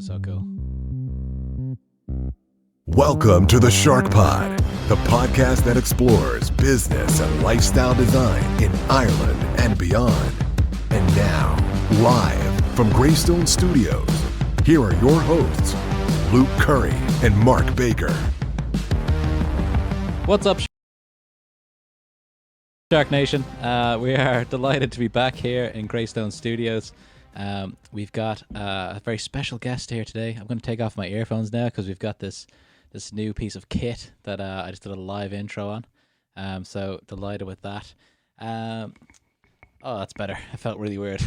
is so cool. Welcome to the SharkPod, the podcast that explores business and lifestyle design in Ireland and beyond. And now, live from Greystone Studios, here are your hosts, Luke Curry and Mark Baker. What's up, Shark Nation? We are delighted to be back here in Greystone Studios. We've got a very special guest here today. I'm going to take off my earphones now because we've got this new piece of kit that I just did a live intro on. So delighted with that. Oh, that's better. I felt really weird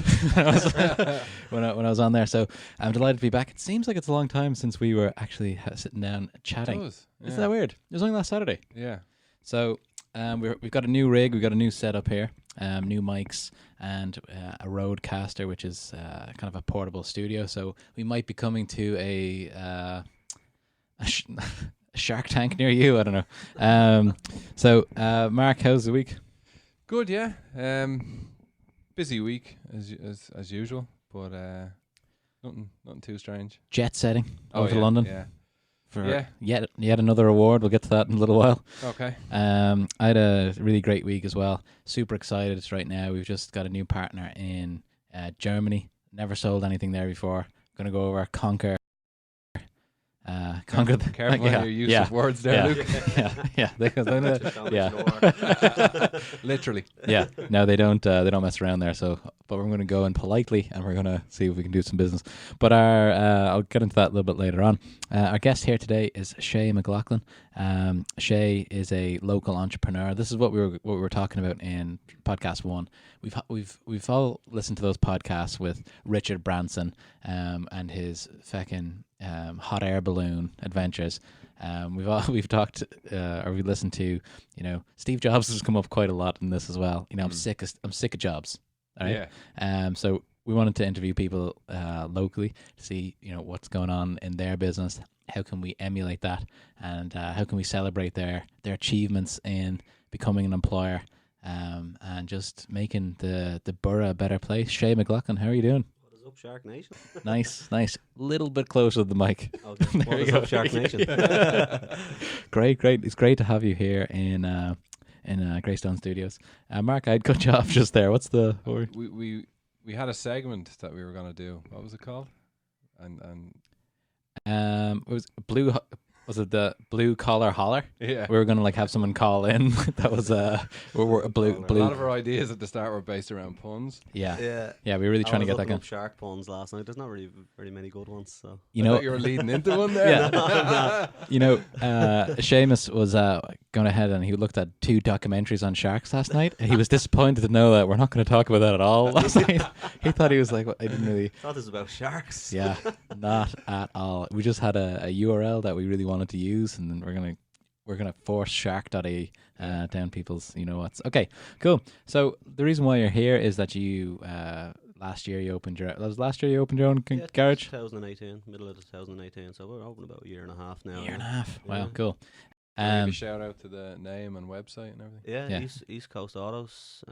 when I was on there. So I'm delighted to be back. It seems like it's a long time since we were actually sitting down chatting. It does, yeah. Isn't that weird? It was only last Saturday. Yeah. So we've got a new rig. We've got a new setup here, new mics, and a Rodecaster, which is kind of a portable studio. So we might be coming to a Shark Tank near you. I don't know. So Mark, how's the week? Good, yeah. Busy week as usual, but nothing too strange. Jet setting over to London. Yeah. For yet another award. We'll get to that in a little while. Okay. I had a really great week as well. Super excited right now. We've just got a new partner in Germany. Never sold anything there before. Going to go over conquer the Careful your use of words there, Luke. Literally. Yeah. No, they don't mess around there. So, but we're going to go in politely, and we're going to see if we can do some business. But I'll get into that a little bit later on. Our guest here today is Shea Mc Laughlin. Shea is a local entrepreneur. This is what we were talking about in podcast 1. We've all listened to those podcasts with Richard Branson and his fucking hot air balloon adventures. We've talked or we listened to, Steve Jobs has come up quite a lot in this as well. I'm sick of Jobs. All right. Yeah. So we wanted to interview people locally to see what's going on in their business. How can we emulate that, and how can we celebrate their achievements in becoming an employer, and just making the borough a better place. Shea Mc Laughlin, how are you doing? What is up, Shark Nation? Nice. Little bit closer to the mic. Okay. What is up, Shark Nation? Great. It's great to have you here in Greystone Studios. Mark, I'd cut you off just there. What's the? We had a segment that we were going to do. What was it called? And it was blue. Was it the blue collar holler? Yeah. We were gonna have someone call in. That was we're a blue. A lot of our ideas at the start were based around puns. Yeah. We were really trying to get that going. Shark puns last night. There's not really very many good ones. So I thought you were leading into one there. Yeah. Seamus was going ahead and he looked at 2 documentaries on sharks last night. And he was disappointed to know that we're not going to talk about that at all last night. He thought he was like, I didn't really. Thought this was about sharks. Yeah, not at all. We just had a URL that we really wanted to use, and then we're gonna force shark.ie down people's what's. Okay, cool. So the reason why you're here is that you last year you opened your own garage. 2018, middle of 2018. So we're open about a year and a half now. Year and a half. Yeah. Wow, cool. Maybe shout out to the name and website and everything. Yeah. East Coast Autos.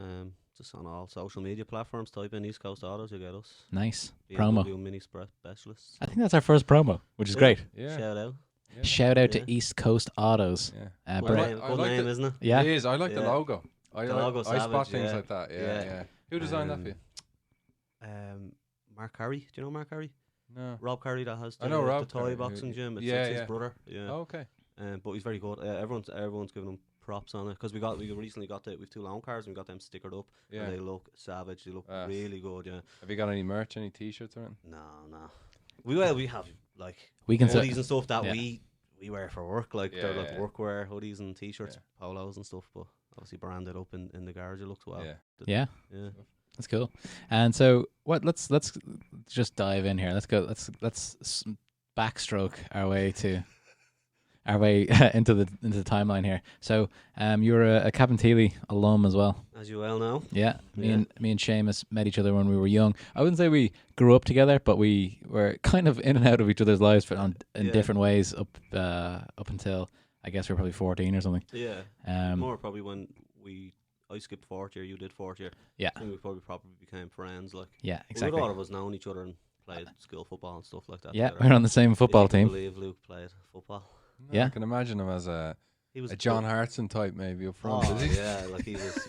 Just on all social media platforms, type in East Coast Autos, you get us. Nice. BMW Promo. Mini Specialists. I think that's our first promo, which is great. Yeah. Shout out. Yeah. Shout out to East Coast Autos. Yeah. Good Bray. name, I good like name, the- isn't it? Yeah. It is. I like the Yeah. logo. I spot savage, things yeah. like that. Yeah. Yeah. Who designed that for you? Mark Curry. Do you know Mark Curry? No. Rob Curry that has I know Rob the Thai Curry, boxing gym. It's yeah, his yeah. brother. Yeah. Oh, okay. But he's very good. Everyone's giving him props on it because we recently got we've 2 loan cars and we got them stickered up. Yeah. And they look savage. They look really good. Yeah. Have you got any merch, any T-shirts or anything? No. We have like We can hoodies and stuff that yeah. we wear for work. Like they're like Yeah. workwear hoodies and T-shirts, Yeah. polos and stuff. But obviously branded up in the garage. It looks well. Yeah. Yeah. Yeah. That's cool. And so what? Let's just dive in here. Let's go. Let's backstroke our way into the timeline here. So you're a Cabinteely alum as well. As you well know. Yeah. Me and Seamus met each other when we were young. I wouldn't say we grew up together, but we were kind of in and out of each other's lives in different ways up until I guess we were probably 14 or something. Yeah. More probably when I skipped 4th year, you did 4th year. Yeah. I think we probably became friends. Like, yeah, exactly. All of us known each other in played school football and stuff like that. Yeah, together. we're on the same football If you can team. believe Luke played football. No, Yeah. I can imagine him as a He was John Hartson type maybe up front. Oh, Is he? yeah, like he was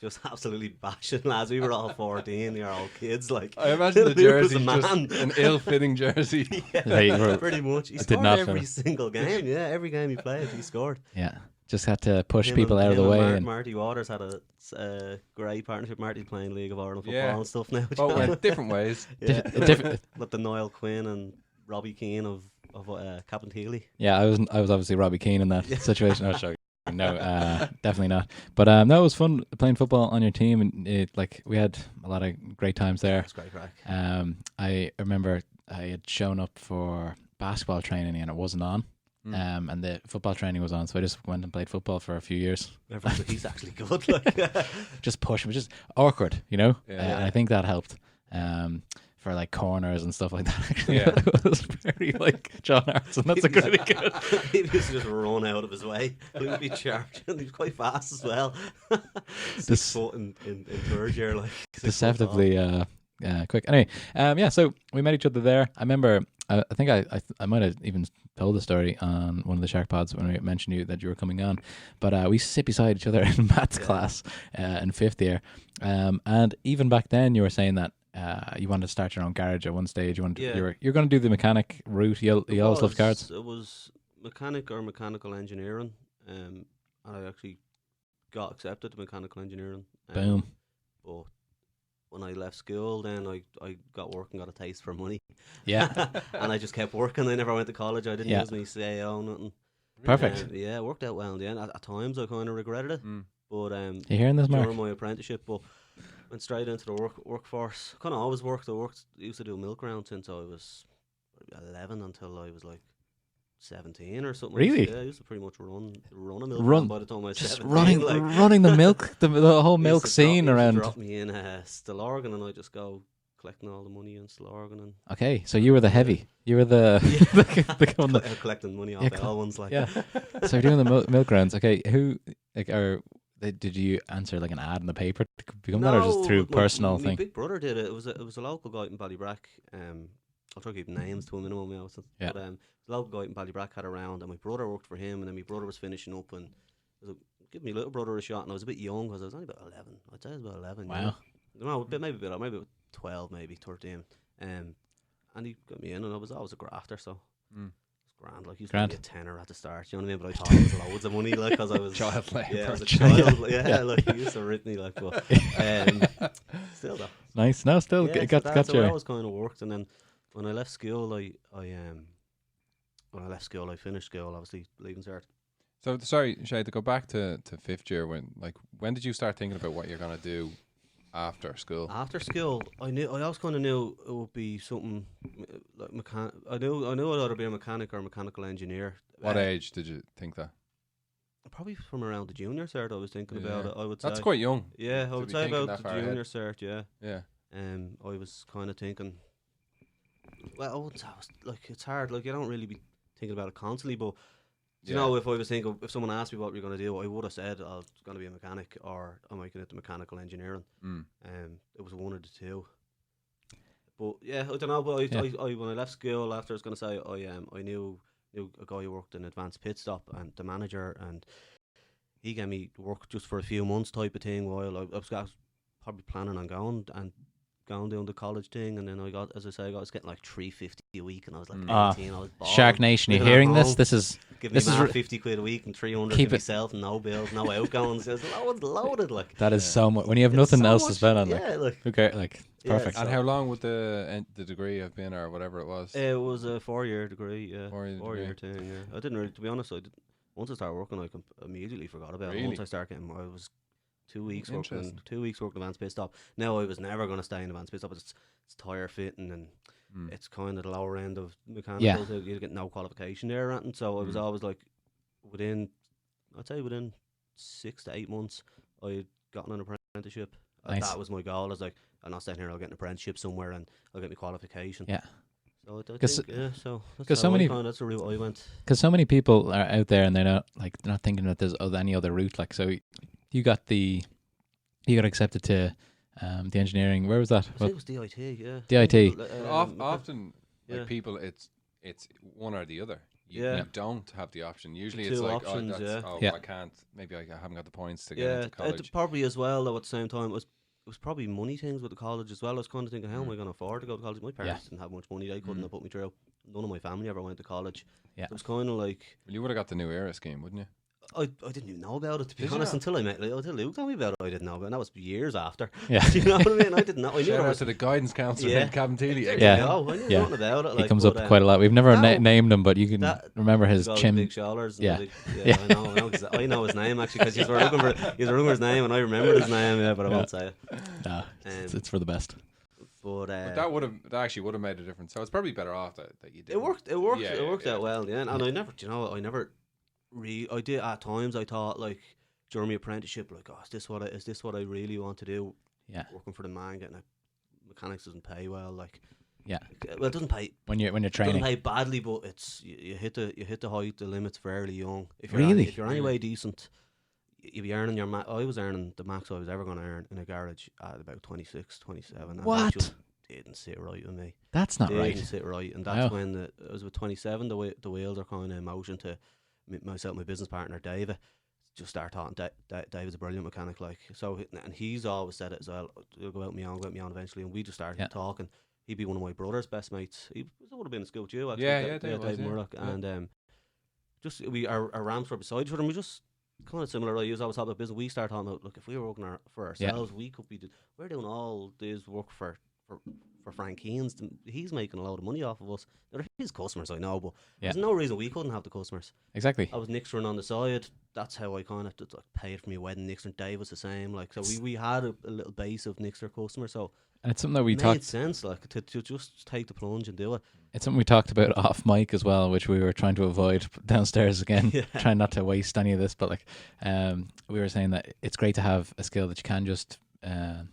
just absolutely bashing lads. We were all 14-year-old kids. Like I imagine the Luke was jersey a just man. an ill-fitting jersey. They were- Pretty much. He did scored not every finish. single game. Yeah, every game he played, he scored. Yeah, just had to push Him people and- out of the him and way. And Marty Waters had a great partnership. Marty's playing League of Ireland football Yeah. and stuff now. But went different ways. yeah. different- With the Niall Quinn and Robbie Keane of Captain Healy. yeah, I was obviously Robbie Keane in that situation. I was joking. No, definitely not. But no, it was fun playing football on your team, and we had a lot of great times there. That's great crack. I remember I had shown up for basketball training and it wasn't on. And the football training was on, so I just went and played football for a few years. Everyone's like, he's actually good. Like, Just push, which is awkward, you know. Yeah. And I think that helped for like corners and stuff like that. Actually, Yeah. it was very like John Hartson. That's a good. he used to just run out of his way. He would be charging. He was quite fast as well. 6 foot in third year, like 6 foot Deceptively quick. Anyway, yeah. So we met each other there. I remember. I think I might have even told the story on one of the SharkPods when I mentioned you that you were coming on. But we sit beside each other in maths class in 5th year. And even back then, you were saying that you wanted to start your own garage at one stage. You wanted you're going to do the mechanic route. You always loved cars. It was mechanic or mechanical engineering. And I actually got accepted to mechanical engineering. Boom. But when I left school, then I got work and got a taste for money. Yeah. And I just kept working. I never went to college. I didn't Yeah. use my CAO, nothing. Perfect. Yeah, it worked out well in the end. At times, I kind of regretted it. But You hearing this, Mark? during my apprenticeship, but went straight into the workforce. Kind of always worked. I used to do milk round since I was 11 until I was like 17 or something. Really? Yeah, I used to pretty much run a milk Run- round by the time I was Just 17. running the milk, the whole He milk used to scene drop, he used around. to drop me in Stillorgan, and I just go collecting all the money in Stillorgan and Okay, so you were the heavy. You were the the one that collecting money off Yeah, the old ones. Like, yeah. So you're doing the milk rounds. Okay, who did you answer like an ad in the paper to become that, or just through personal my thing? big brother did it. It was a local guy in Ballybrack. I'll try to keep names to a minimum. Yeah. But the local guy in Ballybrack had a round, and my brother worked for him, and then my brother was finishing up, and I was like, give my little brother a shot, and I was a bit young because I was only about 11. I'd say I was about 11. Wow. No, maybe about 12, maybe 13. And he got me in, and I was always a grafter, so. It's grand, like, used to Grand. be a tenner at the start, you know what I mean? But I thought it was loads of money, like, because I was Child labour. Yeah, as a Child- child, yeah, like, he used to rip me, like, but still though. Nice. No, still Yeah, got so that's how you. I always kind of worked, and then when I left school, I finished school, obviously leaving cert. So sorry, Shea, to go back to 5th year, when did you start thinking about what you're gonna do after school? After school, I always kind of knew it would be something like I knew I'd either be a mechanic or a mechanical engineer. What age did you think that? Probably from around the junior cert, I was thinking about it. I would say That's quite young. Yeah, I to would be say thinking about that the far junior ahead. cert. Yeah. Yeah. I was kind of thinking. Well, I wouldn't say I was, like, it's hard. Like, you don't really be thinking about it constantly, but you know, if I was thinking, if someone asked me what you're going to do, I would have said I was going to be a mechanic, or I might get into mechanical engineering. It was one of the two. But yeah, I don't know. But I when I left school, after I was going to say, I knew a guy who worked in Advanced Pit Stop, and the manager, and he gave me work just for a few months type of thing, while I was probably planning on going doing the college thing, and then I was getting like $350 a week, and I was like 18. I was balling. Shark Nation, you Living at hearing this? home. This is Give this me is man re- 50 quid a week and 300 Keep for it- myself, no bills, no outgoings. It was loaded, like. that is so much when you have It's nothing so else to much, spend on. yeah, like Who cares? Like, it's Yeah, perfect. so- And how long would the degree have been, or whatever it was? it was a 4-year degree, yeah. 4-year degree. thing, yeah. I didn't really, to be honest, once I started working, I immediately forgot about it. Really? Once I started getting, I was 2 weeks working, Interesting. 2 weeks working Advanced Pit Stop. Now I was never going to stay in Advanced Pit Stop. It's tire fitting, and it's kind of the lower end of mechanical. Yeah. So you get no qualification there or anything. So I was always like, within 6 to 8 months, I had gotten an apprenticeship. Nice. That was my goal. I was like, I'm not staying here, I'll get an apprenticeship somewhere and I'll get my qualification. Yeah. So I 'Cause- think, yeah, so 'cause so many- that's the route I went. Because so many people are out there and they're not thinking that there's any other route. Like, so you got accepted to The engineering. Where was that? I think it was DIT. Yeah. DIT. Often, yeah. like people, it's one or the other. You Yeah. don't have the option. Usually, Two it's like, options, Yeah. I can't. Maybe I haven't got the points to get Yeah, into college. probably as well. Though at the same time, it was probably money things with the college as well. I was kind of thinking, how am I going to afford to go to college? My parents didn't have much money; they couldn't have put me through. None of my family ever went to college. Yeah. It was kind of like Well, you would have got the new era scheme, wouldn't you? I didn't even know about it, to be Did you honest, not? until until Luke told me about it. I didn't know about it. And that was years after. Yeah. Do you know what I mean? I didn't know. I knew Shout there out was to the guidance counsellor Yeah. in Cabinteely. Yeah. I knew Yeah. nothing about it. He Like, comes but, up quite a lot. We've never that- named him, but you can that- remember his got chin. big shoulders. And Yeah. yeah, I know his name actually because he's looking for his name, and I remember his name. Yeah, but I won't say it. No, it's for the best. But That actually would have made a difference. So it's probably better off that you did. it worked. It worked Yeah. out well. Yeah, and I never, I did at times. I thought like during my apprenticeship, like, oh, is this what I really want to do? Yeah. Working for the man, getting a mechanics doesn't pay well. Like, Yeah. well, it doesn't pay. When you're Doesn't training. pay badly, but it's you hit the height, the limits fairly young. If Really? if you're anyway decent, you'll be earning your I was earning the max I was ever going to earn in a garage at about 26, 27. And that What? just didn't sit right with me. That's not Didn't right. sit right, and that's Wow. when it was with 27. The wheels are kind of in motion to myself, my business partner David. Just start talking. David's a brilliant mechanic, like so, and he's always said it as well. He'll go out me on eventually, and we just started talking. He'd be one of my brother's best mates. He would have been in school with you, actually. Dave Murdoch, and just our ramps were beside each other, and we just kind of similar. Like, you always talk about business. We started talking about, look, if we were working for ourselves, we could be. We're doing all this work for Frank Keynes. He's making a load of money off of us. They're his customers, I know, but there's no reason we couldn't have the customers. Exactly. I was nixering on the side. That's how I kind of paid for my wedding. Nixer Dave was the same. Like, so we had a little base of Nixer customers. So And it's something that we it made talked. sense, like, to just take the plunge and do it. It's something we talked about off mic as well, which we were trying to avoid downstairs again, trying not to waste any of this. But like, we were saying that it's great to have a skill that you can just go out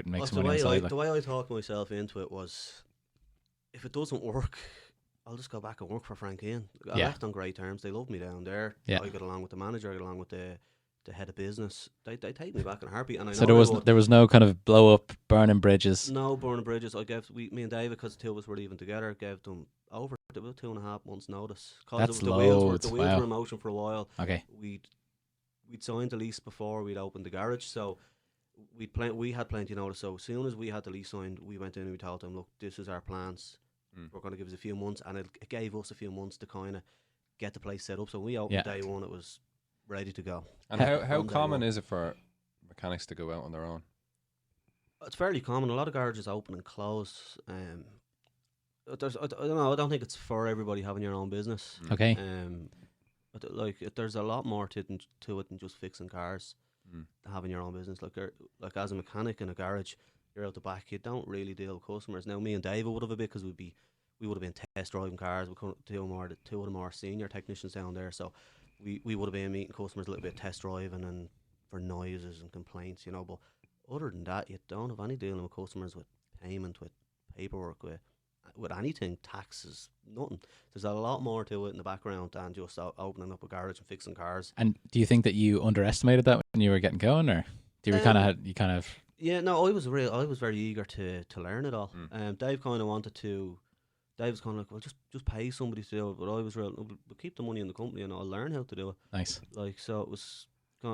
and make some money outside. The way I talked myself into it was, if it doesn't work, I'll just go back and work for Frank Ian. I left on great terms. They loved me down there. Yeah. I got along with the manager. I got along with the head of business. They take me back in a heartbeat. And I So know there was no kind of blow up, burning bridges. no burning bridges. I gave me and David, because the two of us were leaving together, gave them over about 2.5 months notice. That's the wheels loads. were in motion for a while. Okay. We'd signed the lease before we'd opened the garage, so we had plenty of notice. So as soon as we had the lease signed, we went in and we told them, look, this is our plans. We're going to give us a few months, and it gave us a few months to kind of get the place set up. So when we opened day one, it was ready to go. And how common is it for mechanics to go out on their own? It's fairly common. A lot of garages open and close. I don't know. I don't think it's for everybody having your own business. Okay. There's a lot more to it than just fixing cars. Having your own business, like as a mechanic in a garage, you're out the back. You don't really deal with customers. Now, me and David would have a bit, because we would have been test driving cars. We couldn't two of the more senior technicians down there, so we would have been meeting customers a little bit, test driving and for noises and complaints, But other than that, you don't have any dealing with customers, with payment, with paperwork, with anything, taxes, nothing. There's a lot more to it in the background than just opening up a garage and fixing cars. And do you think that you underestimated that when you were getting going, or do you kind of? Yeah, no, I was very eager to learn it all. Dave kind of wanted to. Dave was kind of like, well, just pay somebody to do it. But I was real. We'll keep the money in the company, and I'll learn how to do it. Nice. Like, so it was.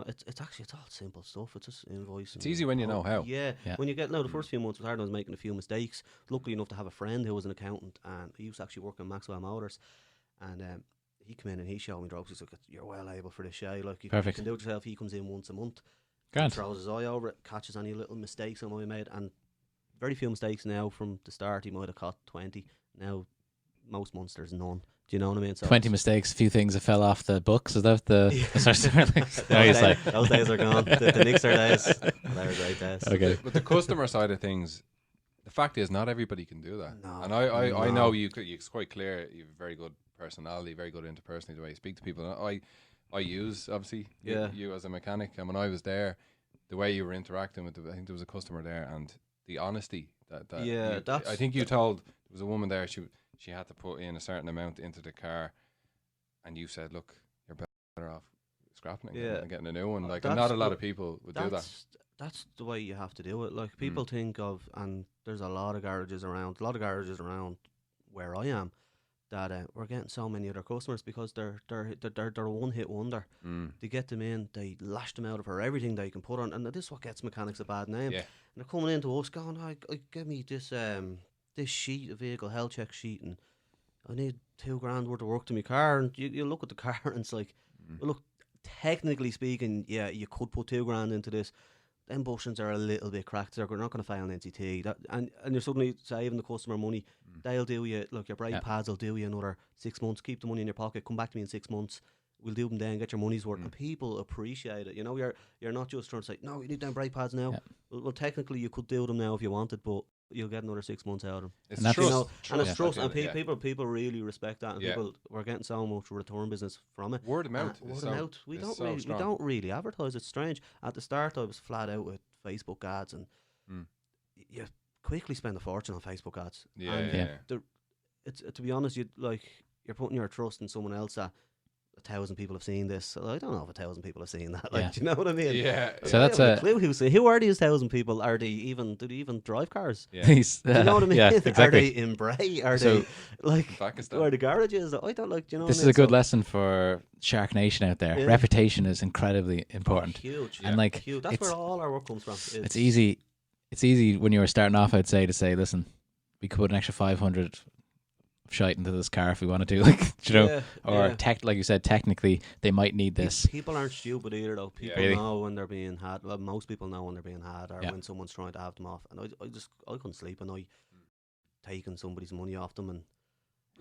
It's all simple stuff. It's just invoicing. It's easy when you know how. Yeah. When you get the first few months was hard. I was making a few mistakes. Luckily enough to have a friend who was an accountant, and he used to actually work in Maxwell Motors, and he came in and he showed me drugs. He's like, you're well able for this, Shea. Like, you can do it yourself. He comes in once a month. Grand. Throws his eye over it, catches any little mistakes I might have made, and very few mistakes now. From the start, he might have caught 20. Now, most months there's none. Do you know what I mean? So 20 mistakes, a few things that fell off the books. Is that the? Those days are gone. The Nixer days. They were great days. Okay. But the customer side of things, the fact is, not everybody can do that. No. And I know it's quite clear. You have a very good personality, very good interpersonally, the way you speak to people. And I use, obviously, you as a mechanic, and when I was there, the way you were interacting with I think there was a customer there, and the honesty I think you told there was a woman there, she had to put in a certain amount into the car, and you said, look, you're better off scrapping it and getting a new one. Like, not a lot of people would do that. that's the way you have to do it. Like people think of, and there's a lot of garages around where I am, that we're getting so many other customers because they're a one hit wonder. They get them in, they lash them out for everything they can put on, and this is what gets mechanics a bad name. And they're coming into us going, give me this sheet, a vehicle health check sheet, and I need $2,000 worth of work to my car. And you look at the car and it's like, well, look, technically speaking, yeah, you could put $2,000 into this. Them bushings are a little bit cracked. They're not going to fail an NCT. And you're suddenly saving the customer money. They'll do you, look, your brake pads will do you another 6 months. Keep the money in your pocket. Come back to me in 6 months. We'll do them then. Get your money's worth. And people appreciate it. You know, you're not just trying to say, no, you need them brake pads now. Well, technically you could do them now if you wanted, but you'll get another 6 months out of them. It's trust. You know, and it's trust. And people really respect that. And we're getting so much return business from it. Word of mouth. Word of mouth. We don't really advertise. It's strange. At the start, I was flat out with Facebook ads, and you quickly spend a fortune on Facebook ads. It's to be honest, you're putting your trust in someone else that 1,000 people have seen this. So I don't know if 1,000 people have seen that. Like, do you know what I mean? Yeah. So that's a clue. Who are these 1,000 people? Do they even drive cars? Yeah. Do you know what I mean? Yeah, exactly. Are they in Bray? Are they like where the garage is? I don't like. You know. This is a good lesson for Shark Nation out there. Reputation is incredibly important. Huge. And like, huge. That's where all our work comes from. It's easy. It's easy when you were starting off, I'd say, to say, listen, we could put an extra 500 shite into this car if we want to do, like, you know, like you said, technically they might need this. People aren't stupid either, though. People know when they're being had. Well, most people know when they're being had, or when someone's trying to have them off. And I couldn't sleep, and I taking somebody's money off them. And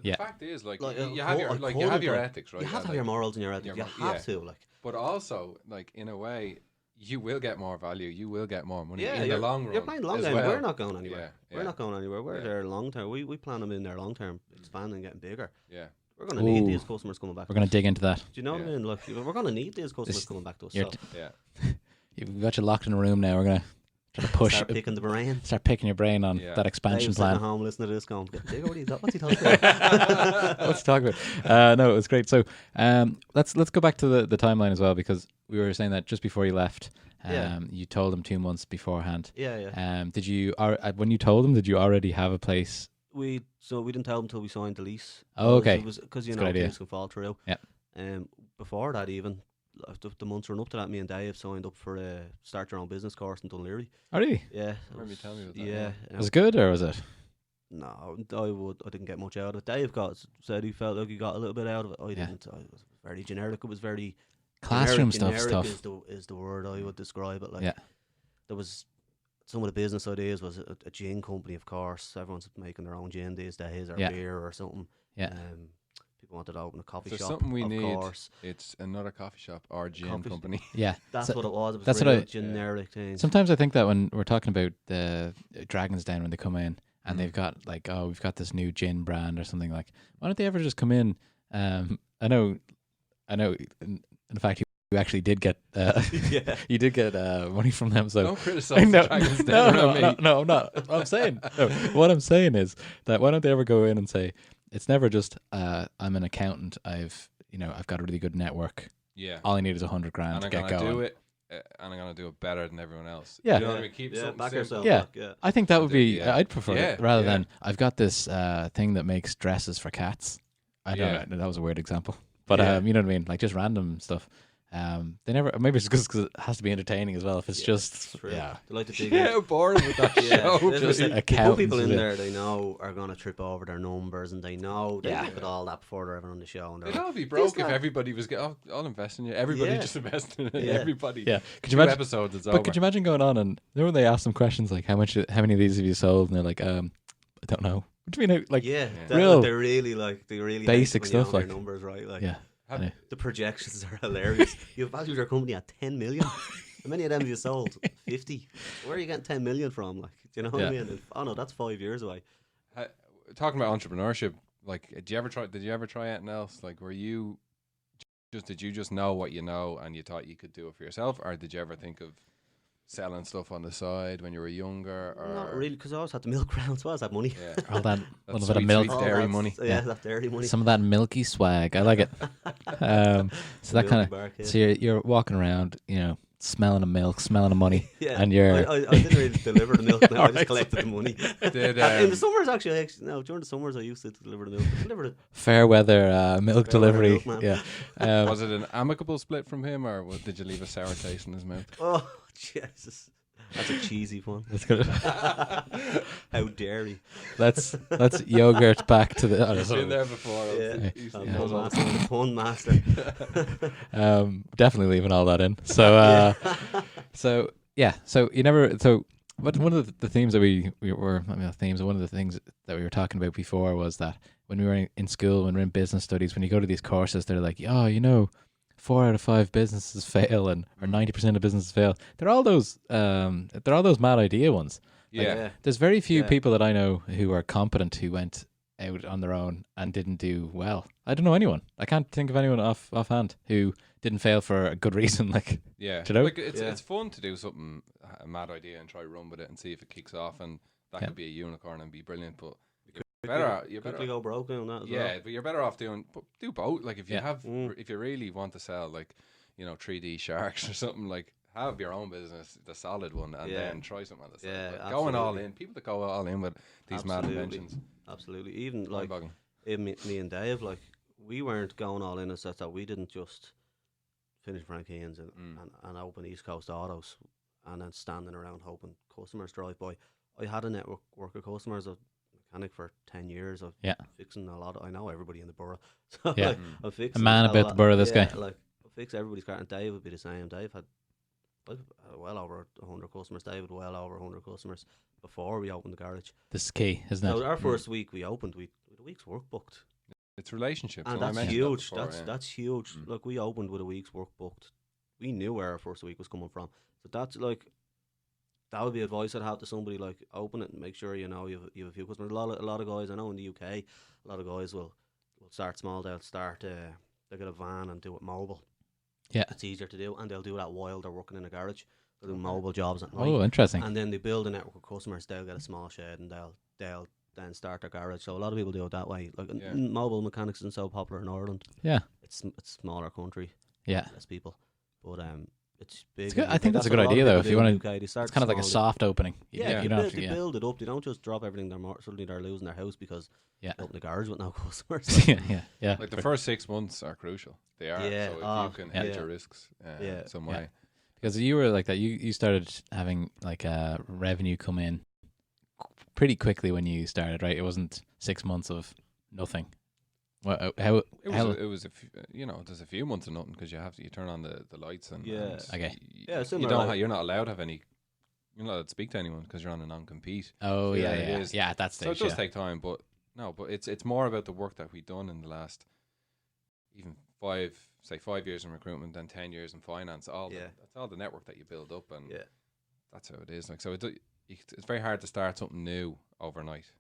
the fact is, like you have your ethics, right? You have to have your morals and your ethics. You have to, like. But also, like, in a way, you will get more value. You will get more money in the long run. You're playing long game. We're not going anywhere. We're not going anywhere. We're there long term. We plan them in there long term, expanding, getting bigger. Yeah. We're going to need these customers coming back. We're going to dig into that. Do you know what I mean? Like, we're going to need these customers coming back to us. You've got you locked in a room now. We're going to try to push. Start picking the brain. Start picking your brain on that expansion plan. At home listening to this going, what's he talking about? What's he talking about? No, it was great. So let's go back to the timeline as well, because we were saying that just before you left, you told them 2 months beforehand. Did you when you told them, did you already have a place? We didn't tell them until we signed the lease. Oh, okay. Because things can fall through. Yeah. Before that, even the months run up to that, me and Dave signed up for a start your own business course in Dunleary. Oh, really? Yeah. I remember you telling me about that. Yeah. Was it good, or was it? No, I didn't get much out of it. Dave said he felt like he got a little bit out of it. I didn't. It was very generic. It was very classroom generic stuff. Is the word I would describe it. Like, there was some of the business ideas was a gin company, of course. Everyone's making their own gin these days, or beer or something. Yeah. People wanted to open a coffee shop. Something we need. Course. It's another coffee shop or gin company. Yeah, that's what it was. It was that's really a generic thing. Sometimes I think that when we're talking about the Dragons Den, when they come in and they've got like, oh, we've got this new gin brand or something, like, why don't they ever just come in? I know. In fact, you actually did get you did get money from them. So don't criticize the Dragons Den. No, I'm not. What I'm saying is that why don't they ever go in and say, it's never just I'm an accountant. I've got a really good network. Yeah. All I need is $100,000 to get going. Do it, and I'm gonna do it better than everyone else. Yeah. You know what I mean? Keep something back simple. yourself. Yeah. I think that would be. I'd prefer it rather than I've got this thing that makes dresses for cats. I don't know. That was a weird example, but you know what I mean? Like just random stuff. They never. Maybe it's just because it has to be entertaining as well. If it's just they like to dig boring with that show. They put people in there they know are going to trip over their numbers, and they know they look at all that before they're ever on the show. And they'd all be broke if everybody was I'll invest in you. Everybody just invested in everybody. Yeah. Could you imagine? Episodes, it's but over. Could you imagine going on and when they ask them questions like how many of these have you sold, and they're like, I don't know. What do you mean? Like real they really basic stuff, like numbers, right? Like. Yeah. The projections are hilarious. You've valued your company at 10 million. How many of them have you sold? 50. Where are you getting 10 million from? Like, do you know what I mean? Oh no, that's 5 years away. Talking about entrepreneurship, like, did you ever try anything else? Like, did you just know what you know and you thought you could do it for yourself, or did you ever think of selling stuff on the side when you were younger? Or not really, because I always had the milk round, so I always had money. Yeah. All that little bit of sweet milk, dairy money. That dairy money. Some of that milky swag. I like it. So that kind of. So you're walking around, smelling of milk, smelling of money, Yeah, and you're I didn't really deliver the milk. No, I just Alright. collected the money. Did, In the summers, actually, no, during the summers, I used to deliver the milk. Deliver it. fair weather milk Fair weather delivery. milkman. Yeah. was it an amicable split from him, or did you leave a sour taste in his mouth? Oh, Jesus. That's a cheesy one. That's good. How dare he? Let's yogurt back to the. He's been there before. Yeah. He's I'm he knows all the Pun master. Definitely leaving all that in. So so yeah. So you never. So but one of the themes that we were themes. One of the things that we were talking about before was that when we were in school, when we were in business studies, when you go to these courses, they're like, 4 out of 5 businesses fail, or 90% of businesses fail. They're all those mad idea ones. Yeah. There's very few Yeah. people that I know who are competent who went out on their own and didn't do well. I don't know anyone. I can't think of anyone offhand who didn't fail for a good reason. Like, Yeah, Do you know? like it's Yeah. it's fun to do something, a mad idea, and try run with it and see if it kicks off, and that Yeah. could be a unicorn and be brilliant. But you're quickly go broke on that as yeah, well. but you're better off do both. Like if you Yeah. have, Mm. if you really want to sell, like 3D sharks or something, like have your own business, the solid one, and Yeah. then try something on the side. Yeah, Like, going all absolutely. in, people that go all in with these mad Absolutely. inventions, Absolutely. Even like mind-boggling. me and Dave, like we weren't going all in as such that we didn't just finish Frank Ian's and open East Coast Autos and then standing around hoping customers drive by. I had a network of customers, a mechanic for 10 years of Yeah. fixing a lot. I know everybody in the borough. So Yeah. like, I'm fixing A man a about lot- the borough, this yeah, guy. Like I fix everybody's car, and Dave would be the same. Dave had well over 100 customers. David well over 100 customers before we opened the garage. this is key, isn't So it? our first week we opened, we had a week's work booked. It's relationships, And I that's mentioned huge. That before, yeah. That's huge. Mm. Like we opened with a week's work booked. We knew where our first week was coming from. So that's like that would be advice I'd have to somebody, like open it and make sure you have a few customers. A lot of guys I know in the UK, a lot of guys will start small. They'll get a van and do it mobile. Yeah. It's easier to do, and they'll do that while they're working in a garage. They'll do mobile jobs at night. Oh, interesting. And then they build a network of customers. They'll get a small shed and they'll then start their garage. So a lot of people do it that way. Like Yeah. mobile mechanics isn't so popular in Ireland. Yeah. It's smaller country, Yeah. less people, but it's big. It's good. in I UK. think that's a what good lot of idea, though, people if do you in wanna- UK. They start It's kind of like a small. soft opening. Yeah, you don't have to. they Yeah. build it up. They don't just drop everything. Suddenly they're losing their house because Yeah. they open the garage with no customers. yeah. Like the first 6 months are crucial. They are. Yeah, So if oh, you can yeah. hedge your risks some Yeah. way. Because you were like that. You started having like revenue come in pretty quickly when you started, right? It wasn't 6 months of nothing. Well, how? It was there's a few months of nothing because you turn on the lights and Yeah. Okay. Yeah, you similar, don't like- you're not allowed to have any. You're not allowed to speak to anyone because you're on a non-compete. Oh Yeah, yeah, it yeah, is. yeah. At that So it stage, does take time, but it's more about the work that we've done in the last even 5 years in recruitment, then 10 years in finance. That's all the network that you build up, and Yeah. that's how it is. Like so, it's very hard to start something new overnight.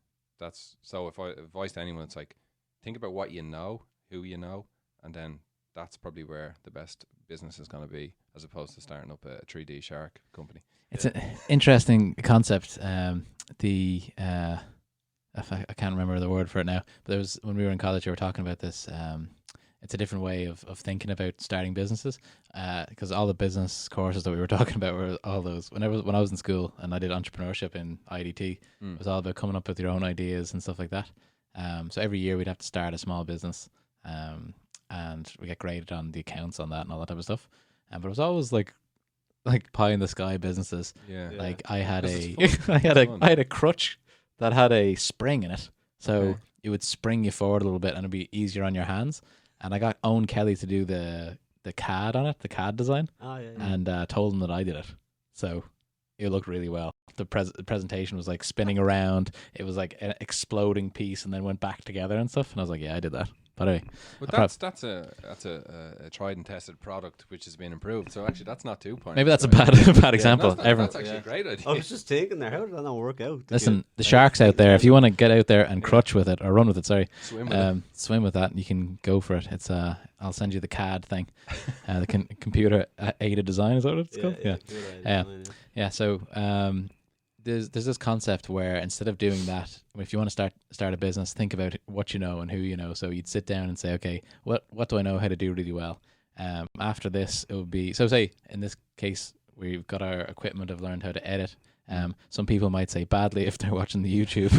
So if I advise to anyone, it's like think about what you know, who you know, and then that's probably where the best business is going to be, as opposed to starting up a 3D shark company. It's an interesting concept. I can't remember the word for it now, but there was when we were in college, we were talking about this. It's a different way of thinking about starting businesses, because all the business courses that we were talking about were all those. When I was in school and I did entrepreneurship in IDT, it was all about coming up with your own ideas and stuff like that. So every year we'd have to start a small business, and we get graded on the accounts on that and all that type of stuff. But it was always like pie in the sky businesses. Yeah. Like I had Because it's I had It's fun. I had a crutch that had a spring in it, so Okay. it would spring you forward a little bit and it'd be easier on your hands. And I got Owen Kelly to do the CAD on it, the CAD design, Yeah. and told him that I did it. So it looked really well. The presentation was like spinning around. It was like an exploding piece and then went back together and stuff. And I was like, yeah, I did that. But anyway, But I that's a tried and tested product which has been improved. So actually, that's not too pointless. maybe that's a right? bad example. That's actually a great idea. I was just thinking there, how did that not work out? Did Listen, you- the sharks out there, if you want to get out there and crutch with it or run with it, sorry, Swim with it. swim with that, and you can go for it. It's I'll send you the CAD thing, the computer aided design. Is that what it's called? Yeah. good Yeah. idea, Yeah. So there's this concept where instead of doing that, if you want to start a business, think about what you know and who you know. So you'd sit down and say, okay, what do I know how to do really well? After this, it would be, so say in this case, we've got our equipment, I've learned how to edit. Some people might say badly if they're watching the YouTube,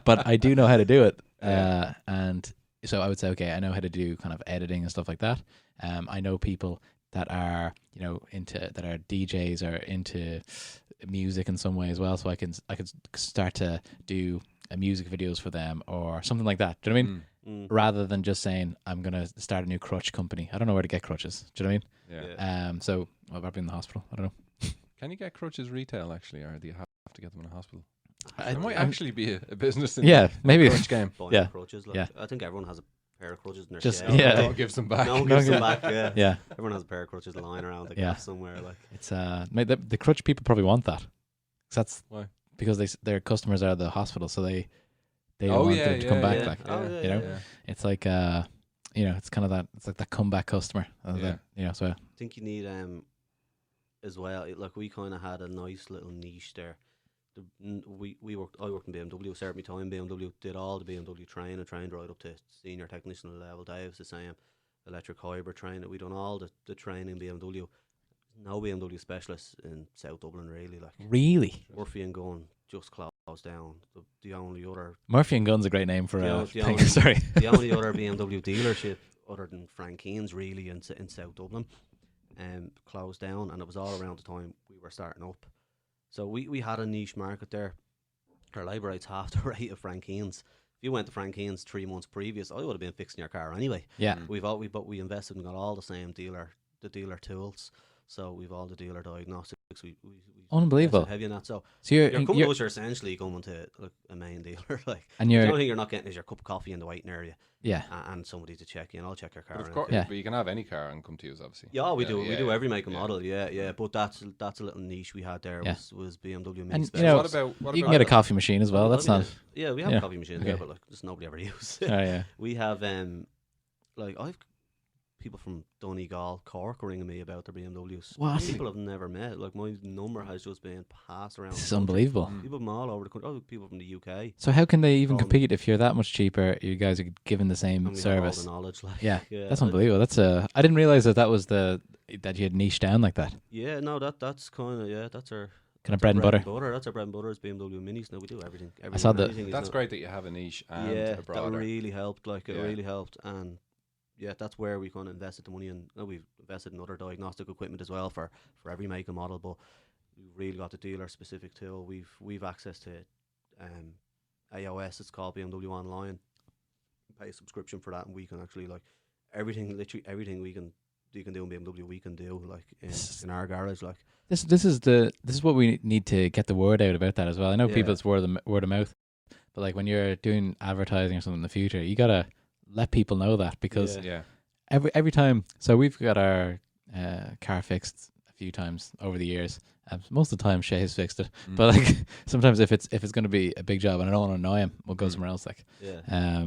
but I do know how to do it. And so I would say, okay, I know how to do kind of editing and stuff like that. I know people that are, that are DJs or into music in some way as well. So I could start to do music videos for them or something like that. Do you know what I mean? Rather than just saying, I'm going to start a new crutch company. I don't know where to get crutches. Do you know what I mean? Yeah. So I've been in the hospital. I don't know. Can you get crutches retail actually, or do you have to get them in a hospital? It There might actually be a business in maybe. the crutch game. Buying crutches, I think everyone has a pair of crutches in their Just shed. No one gives them back. No one gives them back. Yeah. Everyone has a pair of crutches lying around the gaff somewhere. Like It's mate, the crutch people probably want that. 'Cause that's Why? because their customers are the hospital, so they don't want them to come back. Like Yeah. it's like it's kind of that. It's like that comeback customer. So I think you need as well. Like we kind of had a nice little niche there. I worked in BMW, served my time in BMW, did all the BMW training, trained right up to senior technician level. Dave's the same, electric hybrid training. We done all the training in BMW. No BMW specialists in South Dublin really. Like really, Murphy and Gunn just closed down. The only other Murphy and Gunn's a great name for a the thing. only- Sorry, the only other BMW dealership other than Frankeen's really in South Dublin closed down, and it was all around the time we were starting up. So we had a niche market there. Our labour rate's half the rate of Frankeen's. If you went to Frankeen's 3 months previous, I would have been fixing your car anyway. yeah. We invested and got all the same dealer tools. So we've all the dealer diagnostics. We Unbelievable. heavy in that. So So you're coming to us, you're essentially going to a main dealer. Like, and the you're only thing you're not getting is your cup of coffee in the waiting area. yeah. And somebody to check in. I'll check your car. But of in. course, Yeah. but you can have any car and come to use, obviously. Yeah, we do. We do every make and yeah. model. Yeah. But that's a little niche we had there. Yeah. Was BMW Mini And, Special. know, What about You can get a coffee machine as well. That's not. Yeah, we have yeah. a coffee machine there, but like just nobody ever uses it. Oh yeah. We have like I've people from Donegal, Cork ringing me about their BMWs. What? People I've never met. Like my number has just been passed around. This is the country. unbelievable. People from all over the country. Oh, people from the UK. So how can they even Um, compete if you're that much cheaper? You guys are giving the same And we have all service. the knowledge. Like, Yeah, yeah, that's unbelievable. That's I didn't realize that was that you had niched down like that. Yeah, no, that's kind of that's our Kind of bread and butter. That's our bread and butter is BMW Minis. Now we do everything. saw and that- anything is That's not- great that you have a niche and Yeah, a that broader. really helped. Like it Yeah. really helped, and yeah, that's where we kind of invested the money in. Now we've invested in other diagnostic equipment as well for every make and model, but we really got the dealer specific tool. We've access to AOS. It's called BMW Online. Pay a subscription for that, and we can actually like literally everything you can do in BMW. We can do like in our garage. Like This is what we need to get the word out about that as well. I know Yeah. people it's word of mouth, but like when you're doing advertising or something in the future, you gotta let people know that because Yeah. every time. So we've got our car fixed a few times over the years. Most of the time, Shea has fixed it, but like sometimes if it's going to be a big job and I don't want to annoy him, we'll go somewhere else. Like yeah.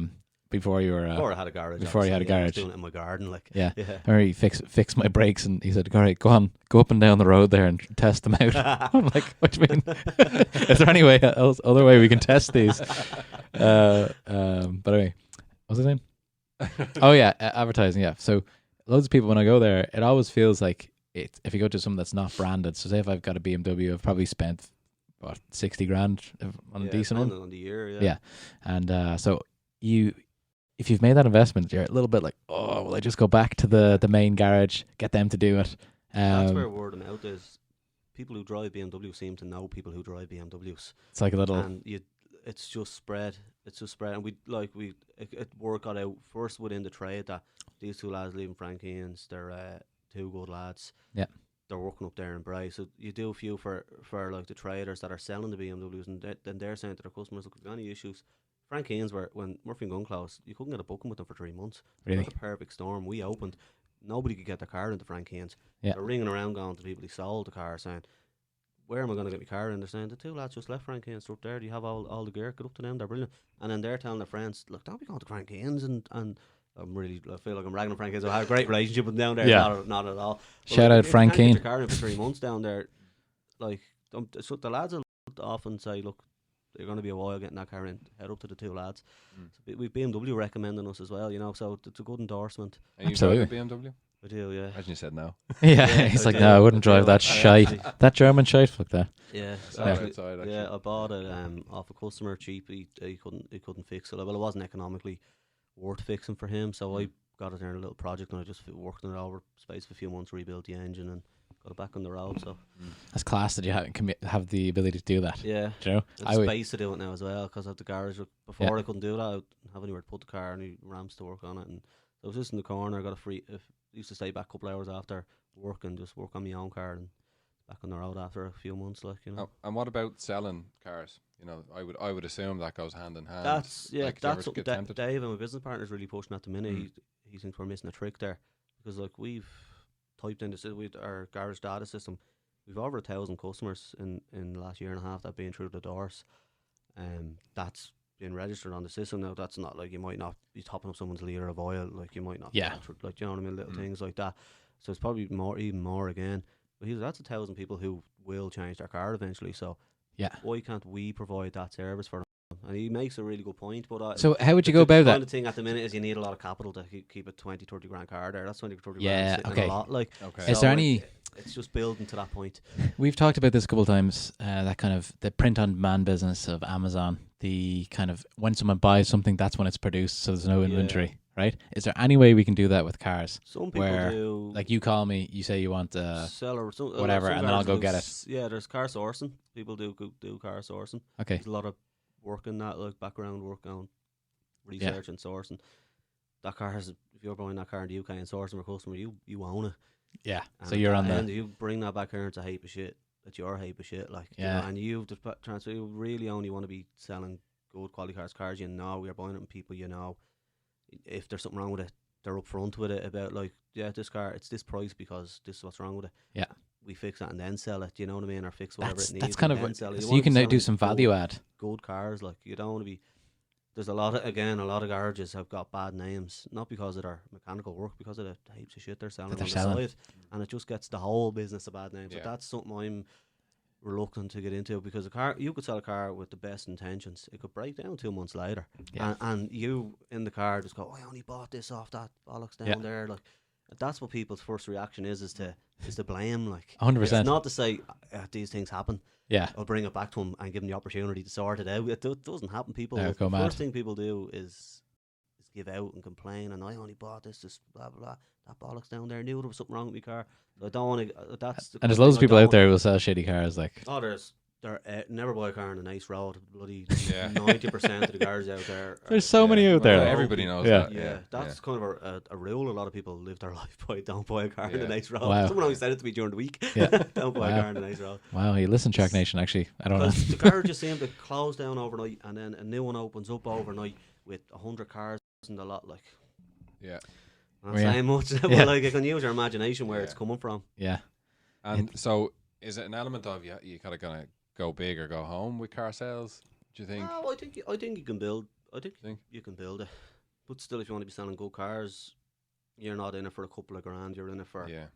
Before you were Before I had a garage. before you had a obviously, I was garage. doing it in my garden. Like yeah. yeah. Or he fixed my brakes and he said, "All right, go up and down the road there and test them out." I'm like, "What do you mean? Is there any other way we can test these?" But anyway, what's his name? Oh yeah, advertising. Yeah. So loads of people when I go there, it always feels like if you go to something that's not branded. So say if I've got a BMW, I've probably spent what 60 grand on a decent one. depending on the year. Yeah. Yeah, and so if you've made that investment, you're a little bit like, oh, will I just go back to the main garage, get them to do it? That's where word of mouth is. People who drive BMW seem to know people who drive BMWs, It's like a little. and it's just spread. It's just spread, and word got out first within the trade that these two lads leaving Frankeen's, they're two good lads. Yeah. They're working up there in Bray, so you do a few for like the traders that are selling the BMWs, and then they're saying to their customers, look, if you've got any issues. Frankeen's were when Murphy and Gunn closed, you couldn't get a booking with them for 3 months. Really? It was a perfect storm. We opened, nobody could get their car into Frankeen's. Yeah. They're ringing around going to people who sold the car saying, where am I going to get my car in? They're saying, the two lads just left Frankeen's, they're up there, do you have all the gear? Get up to them, they're brilliant. And then they're telling their friends, look, don't be going to Frankeen's, and I feel like I'm ragging on Frankeen's. I have a great relationship with them down there. Yeah. Not at all. But Shout out if you can't Frankeen. get your car in for 3 months down there, like, so the lads will often say, look, you're going to be a while getting that car in. Head up to the two lads. So we've BMW recommending us as well, you know. So it's a good endorsement. And you Absolutely. drive a BMW? I do, yeah. Imagine you said no. Yeah, he's like, no, I wouldn't drive that shite. That German shite, fuck that. Yeah, so Yeah. actually, Outside, actually. yeah. I bought it off a customer cheap. He couldn't fix it. Well, it wasn't economically worth fixing for him, so I got it in a little project and I just worked on it over space of a few months, rebuilt the engine and got it back on the road. So That's class that you have the ability to do that. yeah, Do you know? and space to do it now as well because of the garage. Before I couldn't do that, I didn't have anywhere to put the car, any ramps to work on it, and I was just in the corner. I got a free. Used to stay back a couple hours after work and just work on my own car and back on the road after a few months, like, you know. And what about selling cars? You know, I would assume that goes hand in hand. That's Like, that's do you ever something get tempted? Dave and my business partner is really pushing at the minute. He thinks we're missing a trick there because like we've typed in with our garage data system, we've over 1,000 customers in the last year and a half that have been through the doors. That's been registered on the system now. That's not like you might not be topping up someone's litre of oil, like you might not. Yeah. Like, you know what I mean, little things like that. So it's probably even more again. But that's 1,000 people who will change their car eventually. So Yeah. why can't we provide that service for them? And he makes a really good point. But So how would you go the about kind that? of thing at the minute is you need a lot of capital to keep a 20-30 grand car there. That's 20-30 Yeah, grand sitting okay. in a lot. Like, Okay. Is there any? It's just building to that point. We've talked about this a couple of times. That kind of the print-on-demand business of Amazon. The kind of when someone buys something, that's when it's produced, so there's no inventory, right? Is there any way we can do that with cars? Some people Where, do. like, you call me, you say you want Seller, whatever, and then I'll go get it. Yeah, there's car sourcing. People do car sourcing. Okay. There's a lot of work in that, like background work on research and sourcing. That car has, if you're buying that car in the UK and sourcing for a customer, you own it. Yeah. So And you're at on the the. end, you bring that back here into a heap of shit. That's your heap of shit, like, you Yeah. know, and you transfer. You really only want to be selling good quality cars you know. You're buying it from people you know. If there's something wrong with it, they're upfront with it about, like, yeah, this car, it's this price because this is what's wrong with it. Yeah. We fix that and then sell it. Do you know what I mean? Or fix whatever it needs. That's kind and of then sell it. so want you to can be now do selling some good- value add. Good cars, like, you don't want to be. There's a lot of garages have got bad names, not because of their mechanical work, because of the heaps of shit they're selling they're on selling. the side, and it just gets the whole business a bad name. So Yeah. that's something I'm reluctant to get into, because a car, you could sell a car with the best intentions, it could break down 2 months later, Yeah. and you in the car just go, oh, I only bought this off that bollocks down there, like. That's what people's first reaction is to blame, like 100%. It's not to say these things happen. Yeah. I'll bring it back to them and give them the opportunity to sort it out. It doesn't happen. People, Yeah, the go mad. first thing people do is give out and complain. And I only bought this blah blah blah. That bollocks down there. I knew there was something wrong with my car. So I don't want to. That's the And there's kind loads of thing I people out don't- there who will sell shitty cars. Like, Oh, there never buy a car on a nice road. Bloody Yeah. 90% of the cars out there. there's so many out there. Well, like. everybody knows Yeah. that. Yeah, that's kind of a rule. A lot of people live their life by don't buy a car on Yeah. a nice road. Wow. Someone always said it to me during the week. Yeah. Don't buy Wow. a car on a nice road. Wow, you listen, Shark Nation. Actually, I don't know. Because the garages seem to close down overnight, and then a new one opens up overnight with 100 cars in the lot. Like, Yeah. I'm not Yeah. saying much, but Yeah. like, you can use your imagination where Yeah. it's coming from. Yeah. And so, is it an element of you kind of gonna go big or go home with car sales? Do you think? No, I think you can build. I think Think? you can build it, but still, if you want to be selling good cars, you're not in it for a couple of grand. You're in it for Yeah.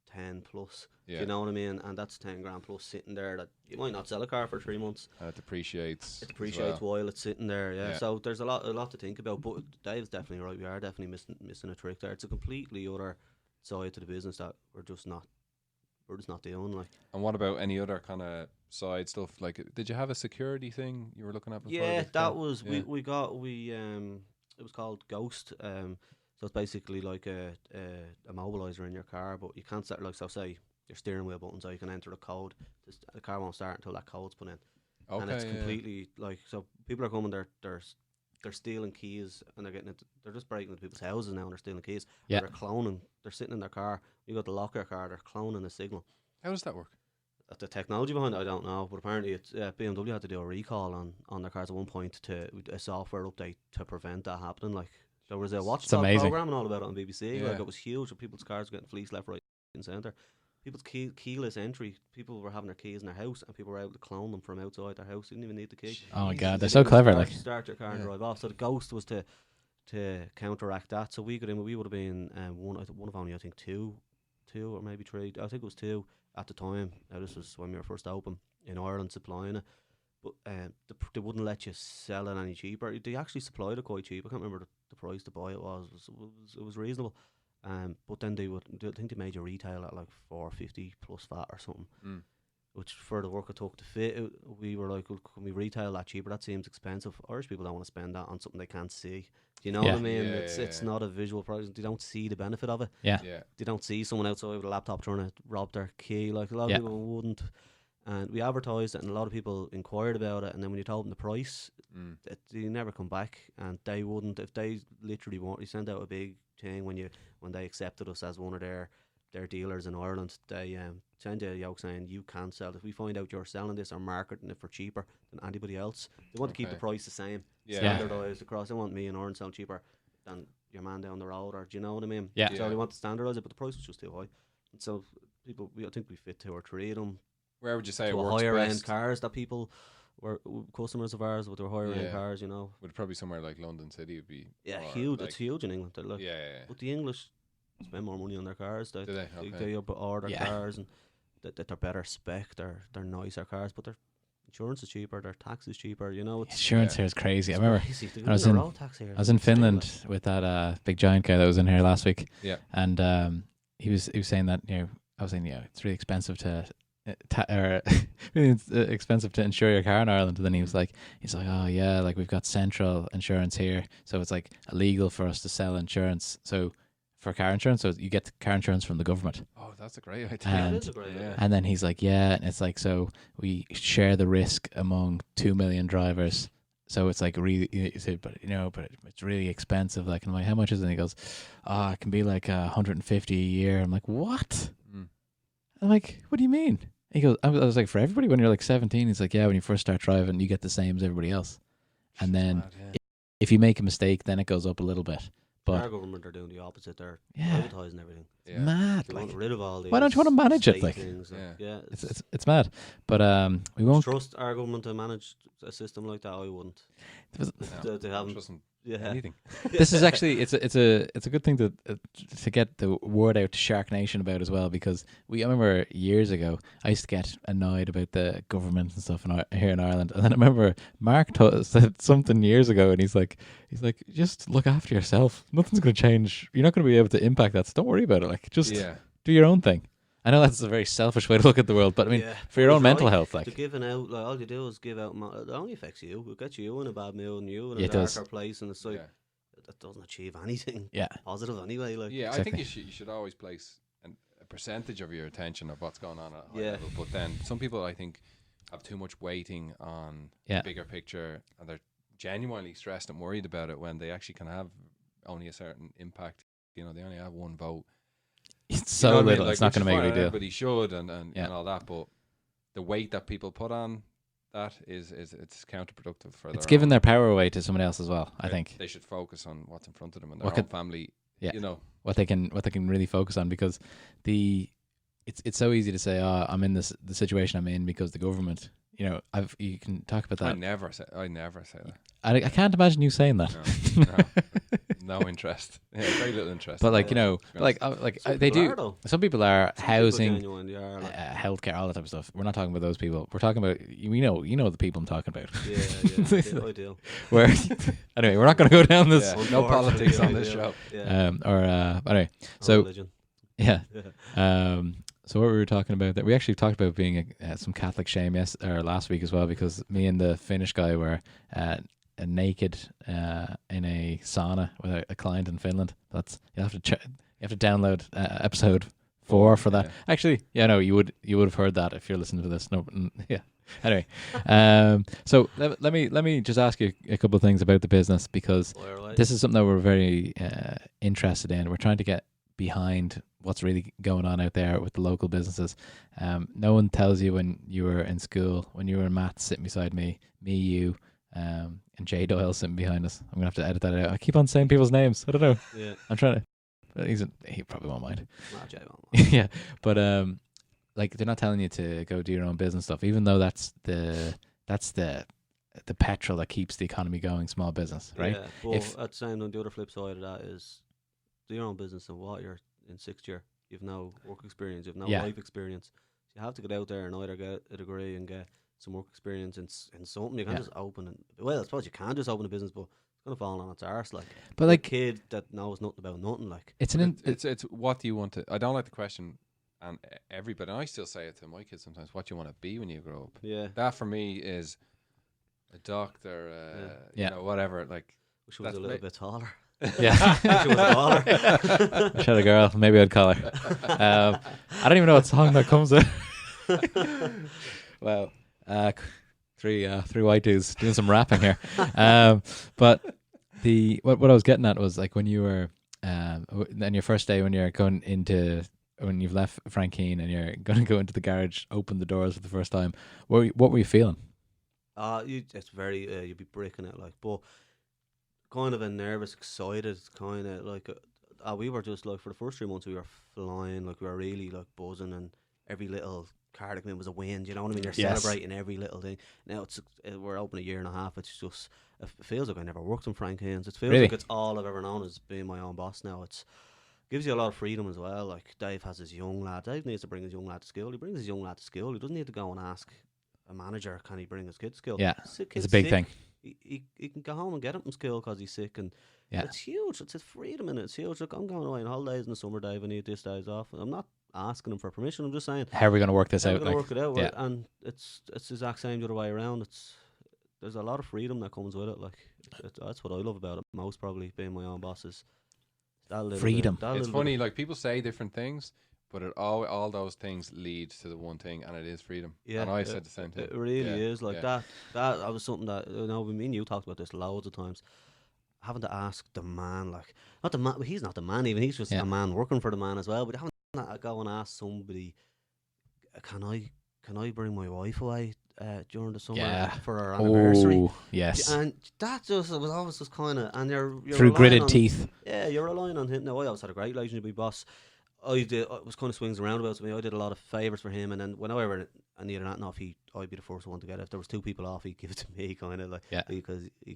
10 plus. Yeah. Do you know what I mean? And that's 10 grand plus sitting there that you might not sell a car for 3 months. And it depreciates. It as depreciates well. while it's sitting there. Yeah. Yeah. So there's a lot to think about. But Dave's definitely right. We are definitely missing a trick there. It's a completely other side to the business that we're just not doing. Like, And what about any other kind of side stuff? Like, did you have a security thing you were looking at before? yeah, the that car? was Yeah. it was called Ghost. So it's basically like a mobilizer in your car, but you can't start, like, so say your steering wheel button, so you can enter a code. The car won't start until that code's put in. Okay, And it's yeah. completely like, so people are coming, they're stealing keys, and they're just breaking into people's houses now, and they're stealing keys. Yeah. They're cloning. They're sitting in their car. You got to lock your car. They're cloning the signal. How does that work? The technology behind it, I don't know, but apparently it's BMW had to do a recall on their cars at one point to a software update to prevent that happening. Like, there was a watchdog amazing. program and all about it on BBC. Yeah. Like, it was huge. And people's cars were getting fleeced left, right, and centre. People's keyless entry. People were having their keys in their house, and people were able to clone them from outside their house. They didn't even need the key. Oh my god, They they're so didn't clever. start, Like, start your car and Yeah. drive off. So the Ghost was to counteract that. So we got in. We would have been one of only, I think, two or maybe three. I think it was two at the time. Now, this was when we were first open in Ireland supplying it. but they wouldn't let you sell it any cheaper. They actually supplied it quite cheap. I can't remember the price to buy it was. It was reasonable. But then I think they made you retail at like $4.50 plus VAT or something. Which for the work it took to fit it, we were like, well, can we retail that cheaper? That seems expensive. Irish people don't want to spend that on something they can't see. Do you know what I mean? It's not a visual product. They don't see the benefit of it. They don't see someone outside with a laptop trying to rob their key. Like a lot of people wouldn't. And we advertised it, and a lot of people inquired about it. And then when you told them the price, they never come back. And they wouldn't, if they literally you sent out a big thing when they accepted us as one of their dealers in Ireland, they send you a yoke saying you can't sell it. If we find out you're selling this or marketing it for cheaper than anybody else, they want to keep the price the same, standardised across. They want me and Orange selling cheaper than your man down the road, or do you know what I mean? So they want to standardise it, but the price was just too high. And so people, I think we fit 2 or 3 of them. Where would you say it to works higher best? end cars that people were customers of ours with their higher end cars, you know. Would probably somewhere like London City would be huge. Like, it's huge in England. Like, but the English spend more money on their cars. They order cars and that they're better spec. They're nicer cars, but their insurance is cheaper. Their tax is cheaper. You know, insurance here is crazy. I remember I was in Finland with that big giant guy that was in here last week. And he was saying that, you know, I was saying, it's really expensive to. It's expensive to insure your car in Ireland, and then he's like, oh yeah, like we've got central insurance here, so it's like illegal for us to sell insurance. So for car insurance, so you get car insurance from the government. Oh, that's a great idea. And then he's like, and it's like, so we share the risk among 2 million drivers. So it's like really, but it's really expensive. Like, and I'm like, how much is it? And he goes, it can be like 150 a year. I'm like, what? I'm like, what do you mean? He goes, I was like, for everybody when you're like 17, he's like, yeah, when you first start driving, you get the same as everybody else. And then if you make a mistake, then it goes up a little bit. But our government are doing the opposite. They're privatising everything. It's mad. They want rid of all these. Why don't you want to manage it? Like, it's mad. But we won't trust our government to manage a system like that. I wouldn't. They haven't. Anything. This is actually it's a good thing to get the word out to Shark Nation about as well, because I remember years ago I used to get annoyed about the government and stuff here in Ireland, and then I remember Mark said something years ago, and he's like just look after yourself. Nothing's going to change. You're not going to be able to impact that. So don't worry about it. Like, just do your own thing. I know that's a very selfish way to look at the world, but I mean, for your own mental health, like, giving out, like, all you do is give out. It only affects you. It gets you in a bad mood and you in a darker place, and it's like that doesn't achieve anything positive anyway. Like, I think you should always place a percentage of your attention of what's going on at a high level. But then some people, I think, have too much weighting on the bigger picture, and they're genuinely stressed and worried about it when they actually can have only a certain impact. You know, they only have one vote. It's so little, I mean? Like, it's not going to make a big deal. Everybody should and all that, but the weight that people put on that is it's counterproductive for it's giving their power away to someone else as well. I think they should focus on what's in front of them and their own family. You know, what they can really focus on, because it's so easy to say, I'm in the situation I'm in because the government. You know, you can talk about that. I never say that. I can't imagine you saying that. No interest. Very little interest. But like, you know, they do. Some people are housing, healthcare, all that type of stuff. We're not talking about those people. We're talking about you know the people I'm talking about. Yeah, I do. Anyway, we're not going to go down this. No politics on this show. Anyway, so so what we were talking about, that we actually talked about being some Catholic shame last week as well, because me and the Finnish guy were naked in a sauna with a client in Finland. That's you have to download episode 4 for that. Actually, you would have heard that if you're listening to this. Anyway, so let me just ask you a couple of things about the business, because this is something that we're very interested in. We're trying to get behind what's really going on out there with the local businesses. No one tells you when you were in school, when you were in maths sitting beside me, you, and Jay Doyle sitting behind us. I'm gonna have to edit that out. I keep on saying people's names. I don't know. Yeah, I'm trying to. But he probably won't mind. Nah, Jay won't mind. Yeah, but like, they're not telling you to go do your own business stuff, even though that's the petrol that keeps the economy going. Small business, right? Yeah, but at the same time, the other flip side of that is do your own business, and what you're in 6th year, you've no work experience, you've no life experience. So you have to get out there and either get a degree and get some work experience in something. You can't just I suppose you can just open a business, but it's gonna fall on its arse. Like, but like a kid that knows nothing about nothing. Like, it's what do you want to? I don't like the question, and everybody. And I still say it to my kids sometimes. What do you want to be when you grow up? Yeah, that for me is a doctor. You know, whatever. Like, wish she was a little bit taller. Yeah. She was taller. She had a girl. Maybe I'd call her. I don't even know what song that comes with. Well, three white dudes doing some rapping here. But what I was getting at was like when you were on your first day when you're going into when you've left Frankine and you're going to go into the garage, open the doors for the first time. What were you feeling? It's very you'd be breaking it like, but kind of a nervous, excited, kind of like we were just like for the first 3 months we were flying, like we were really like buzzing, and every little car that came in was a win. You know what I mean? You're celebrating every little thing. Now we're open a year and a half. It's just it feels like I never worked in Frankine's. It feels like it's all I've ever known as being my own boss now. It's gives you a lot of freedom as well. Like Dave has his young lad. Dave needs to bring his young lad to school. He brings his young lad to school. He doesn't need to go and ask a manager, can he bring his kid to school? Yeah, it's a big thing. He can go home and get him from school because he's sick, and it's huge. It's his freedom in it. It's huge. Look, I'm going away on holidays in the summer, Dave. I need this days off. I'm not asking him for permission. I'm just saying, how are we going to work this out? We're going to work it out, right? And it's the exact same the other way around. There's a lot of freedom that comes with it. Like that's what I love about it most, probably being my own boss is that little freedom. It's funny, like people say different things, but all those things lead to the one thing, and it is freedom. Yeah, and I said the same thing. It really is like that. That was something that me and you talked about this loads of times. Having to ask the man, like not the man. He's not the man even. He's just a man working for the man as well. But having to go and ask somebody, can I bring my wife away during the summer for our anniversary? Oh, yes. And that just was always just kind of, and you're through gritted teeth. Yeah, you're relying on him. Now I always had a great relationship with my boss. I was kind of swings and roundabouts with me. I did a lot of favours for him, and then whenever I needed that off, I'd be the first one to get it. If there was 2 people off, he'd give it to me, kind of like because he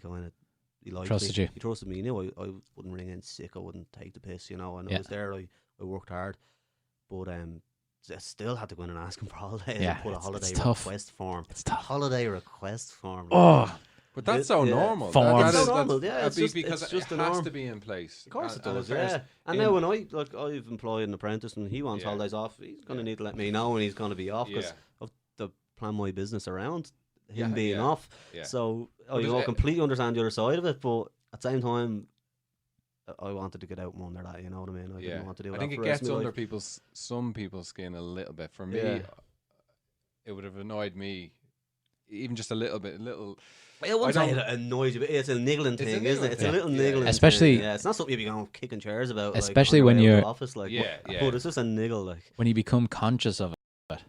liked trusted me. you. He trusted me. He knew I wouldn't ring in sick. I wouldn't take the piss, And I was there. I worked hard, but I still had to go in and ask him for holidays and put a holiday request form. It's tough. Holiday request form. Oh. But that's so normal. Forms. That's so normal, because it has to be in place. Of course it does, And now when I've employed an apprentice and he wants holidays off, he's going to need to let me know when he's going to be off, because I have to plan my business around him being off. Yeah. So I completely understand the other side of it, but at the same time, I wanted to get out from under that, you know what I mean? I didn't want to do that. I think it gets under some people's skin a little bit. For me, it would have annoyed me even just a little bit. I wouldn't say it annoys you, but it's a niggling thing, isn't it? It's a little niggling especially thing. Yeah, it's not something you'd be going kicking chairs about. Especially when you're office, but it's just a niggle, like when you become conscious of it.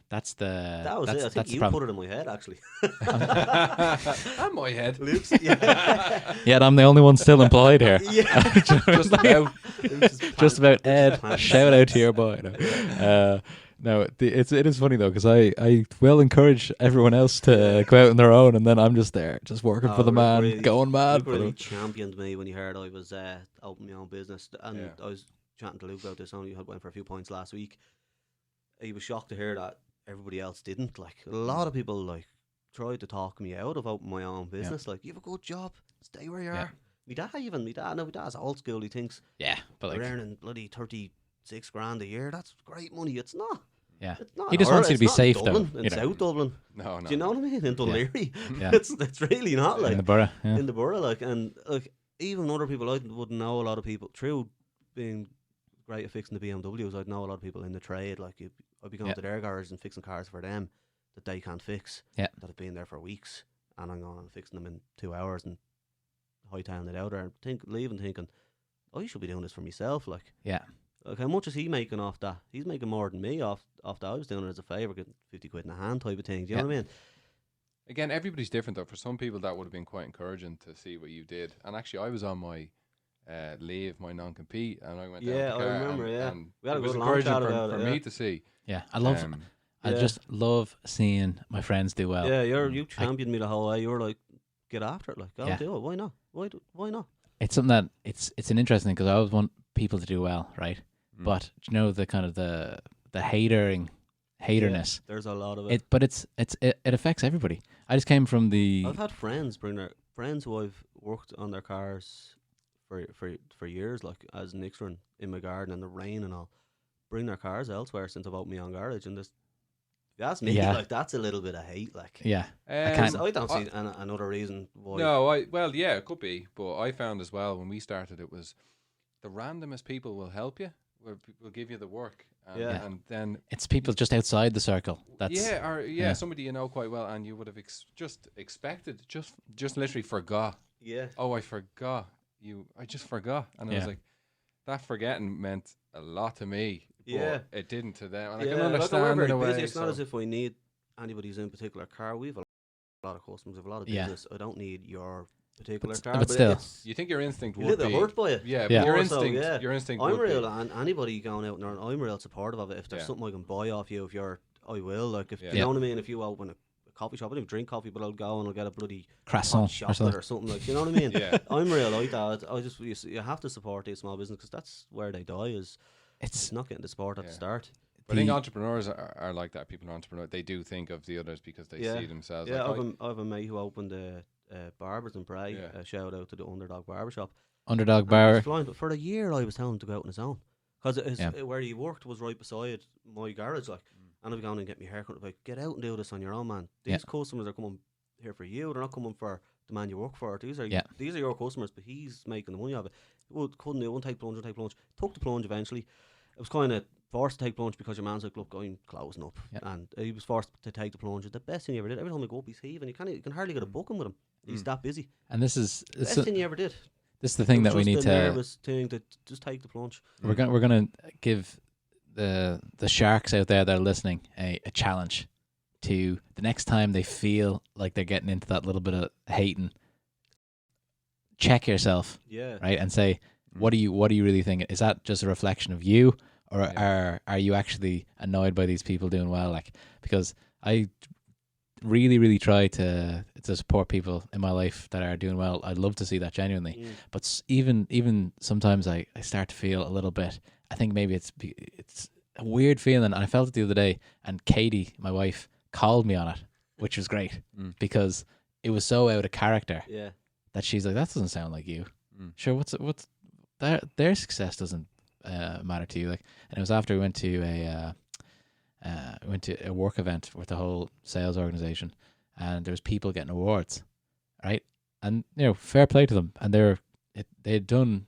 That's it. I think you put it in my head, actually. And my head. Luke's, yeah, I'm the only one still employed here. Just about Ed. Shout out to your boy. No, it is funny though, because I will encourage everyone else to go out on their own, and then I'm just there, just working for the man, really, going mad. Luke really championed me when he heard I was opening my own business, and I was chatting to Luke about this. Only went for a few points last week. He was shocked to hear that everybody else didn't. Like a lot of people tried to talk me out of opening my own business. Like, you have a good job, stay where you are. My dad's old school. He thinks but we're earning bloody 36 grand a year. That's great money. It's not. Yeah, it's not. He just wants you to be safe Dublin, though. In South Dublin. No. Do you know what I mean? In Dunleary. It's really not like in the borough. Yeah. In the borough, and even other people, I wouldn't know a lot of people through being great at fixing the BMWs. I'd know a lot of people in the trade. Like I'd be going to their garage and fixing cars for them that they can't fix. That have been there for weeks, and I'm going and fixing them in 2 hours and hightailing it out there and leaving thinking, I should be doing this for myself. Like how much is he making off that? He's making more than me off that. I was doing it as a favour, getting 50 quid in a hand type of thing. Do you know what I mean? Again, everybody's different though. For some people, that would have been quite encouraging to see what you did. And actually, I was on my leave, my non-compete, and I went down I remember. And we had it was encouraging for me to see. Yeah, I just love seeing my friends do well. Yeah, you championed me the whole way. You were like, get after it, like, go do it. Why not? Why not? It's something that it's an interesting thing, because I always want people to do well, right? But you know, the kind of the hatering haterness. There's a lot of it. But it affects everybody. I just came from the. I've had friends bring their friends who I've worked on their cars for years, like as Nixon in my garden in the rain and all, bring their cars elsewhere since I've opened my own garage, and this. If you ask me, like that's a little bit of hate, like. Yeah, I don't see another reason why. No, it could be, but I found as well when we started, it was the randomest people will help you, will give you the work, and then it's people just outside the circle. That's somebody you know quite well, and you would have just expected, just literally forgot. Yeah. Oh, I forgot you. I just forgot, and I was like, that forgetting meant a lot to me. But it didn't to them. And I can understand in a way. It's not as if we need anybody who's in a particular car. We've a lot of customers, we've a lot of business. I don't need your particular car. But still, you think your instinct would be a little bit hurt by it. Yeah, but your instinct. I'm real, and anybody going out there, I'm real supportive of it. If there's something I can buy off you, I will. Like if you know what I mean. If you open a coffee shop, I don't even drink coffee, but I'll go and I'll get a bloody croissant chocolate or something, like, you know what I mean. I'm real like that. You have to support these small business because that's where they die. It's not getting the support at the start. But I think entrepreneurs are like that. People are entrepreneurs. They do think of the others because they see themselves. Yeah, I have a mate who opened Barbers in Bray. Shout out to the Underdog Barbershop. Underdog Bar. But for a year, I was telling him to go out on his own because where he worked was right beside my garage, like. And I'd be going and get my haircut. Like, get out and do this on your own, man. These customers are coming here for you. They're not coming for the man you work for. These are your customers, but he's making the money of it. Couldn't do it. Won't take plunge. Took the plunge eventually. It was kind of forced to take plunge because your man's like, look, I'm closing up. And he was forced to take the plunge. The best thing he ever did. Every time I go up, he's heaving. You can hardly get a booking with him. He's that busy. And this is the best thing he ever did. This is the thing that we need to. Nervous thing to just take the plunge. We're gonna give the sharks out there that are listening a challenge to the next time they feel like they're getting into that little bit of hating, check yourself, right, and say, what do you really think? Is that just a reflection of you, or are you actually annoyed by these people doing well? Like, because I really, really try to support people in my life that are doing well. I'd love to see that genuinely, but even sometimes I start to feel a little bit. I think maybe it's a weird feeling, and I felt it the other day. And Katie, my wife, called me on it, which was great because it was so out of character. That she's like, that doesn't sound like you. Sure, what's their success doesn't matter to you, like. And it was after we went to a work event with the whole sales organization, and there was people getting awards, right? And fair play to them, and they'd done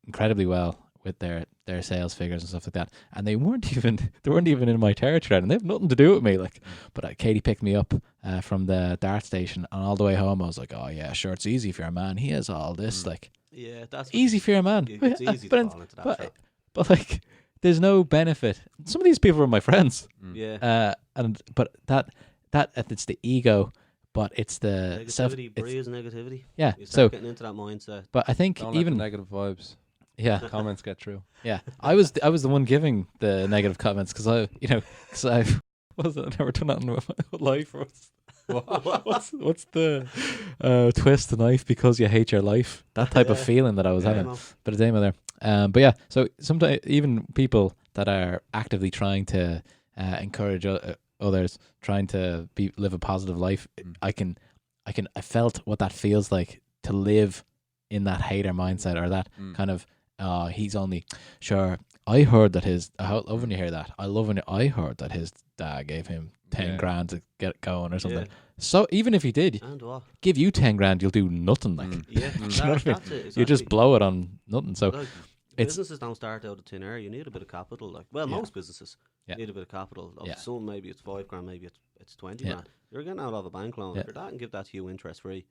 incredibly well with their sales figures and stuff like that, and they weren't even in my territory, and they have nothing to do with me, like. But Katie picked me up from the dart station, and all the way home I was like, oh yeah, sure, it's easy for your man, he has all this, like. Yeah, that's easy for your man. It's easy to fall into that trap. But like, there's no benefit. Some of these people are my friends. But that it's the ego, but it's the negativity. Bray is negativity. Yeah, you start getting into that mindset. But I think don't even let the negative vibes. Yeah, comments get through. Yeah, I was the one giving the negative comments because I never done that in my whole life. What's the twist the knife because you hate your life? That type of feeling that I was having. But a demo there. But yeah, so sometimes even people that are actively trying to encourage others, trying to live a positive life, I felt what that feels like to live in that hater mindset, or that kind of he's only sure. I heard that I love when you hear that. I love when I heard that his dad gave him 10 grand to get going or something. So even if he did give you 10 grand, you'll do nothing, like. You know what I mean? Exactly. You just blow it on nothing. So like, businesses don't start out of thin air. You need a bit of capital, like. Well, most businesses need a bit of capital. Some maybe it's 5 grand, maybe it's 20 grand. You're getting out of a bank loan. For that, and give that to you interest free.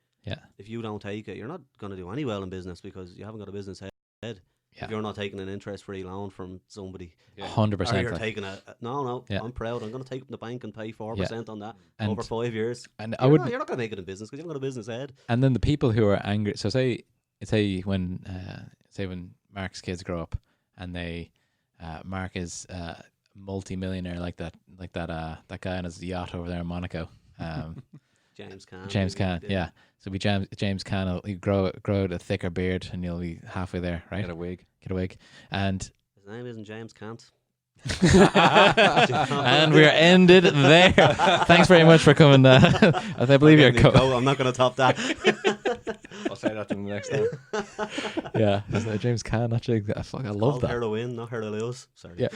If you don't take it, you're not going to do any well in business because you haven't got a business head. If you're not taking an interest-free loan from somebody, 100%. Or you're taking I'm proud. I'm going to take it in the bank and pay 4% on that over 5 years. And you're not going to make it in business because you haven't got a business head. And then the people who are angry. So say when Mark's kids grow up and Mark is multi-millionaire like that guy on his yacht over there in Monaco. James Caan, yeah. So James Caan will grow out a thicker beard and you'll be halfway there, right? Get a wig. And his name isn't James Cant. And we're ended there. Thanks very much for coming. I believe you're I'm not going to top that. I'll say that to them the next time. Yeah, isn't it James Caan? Actually, I love that. Her to win, not her to lose. Sorry. Yeah.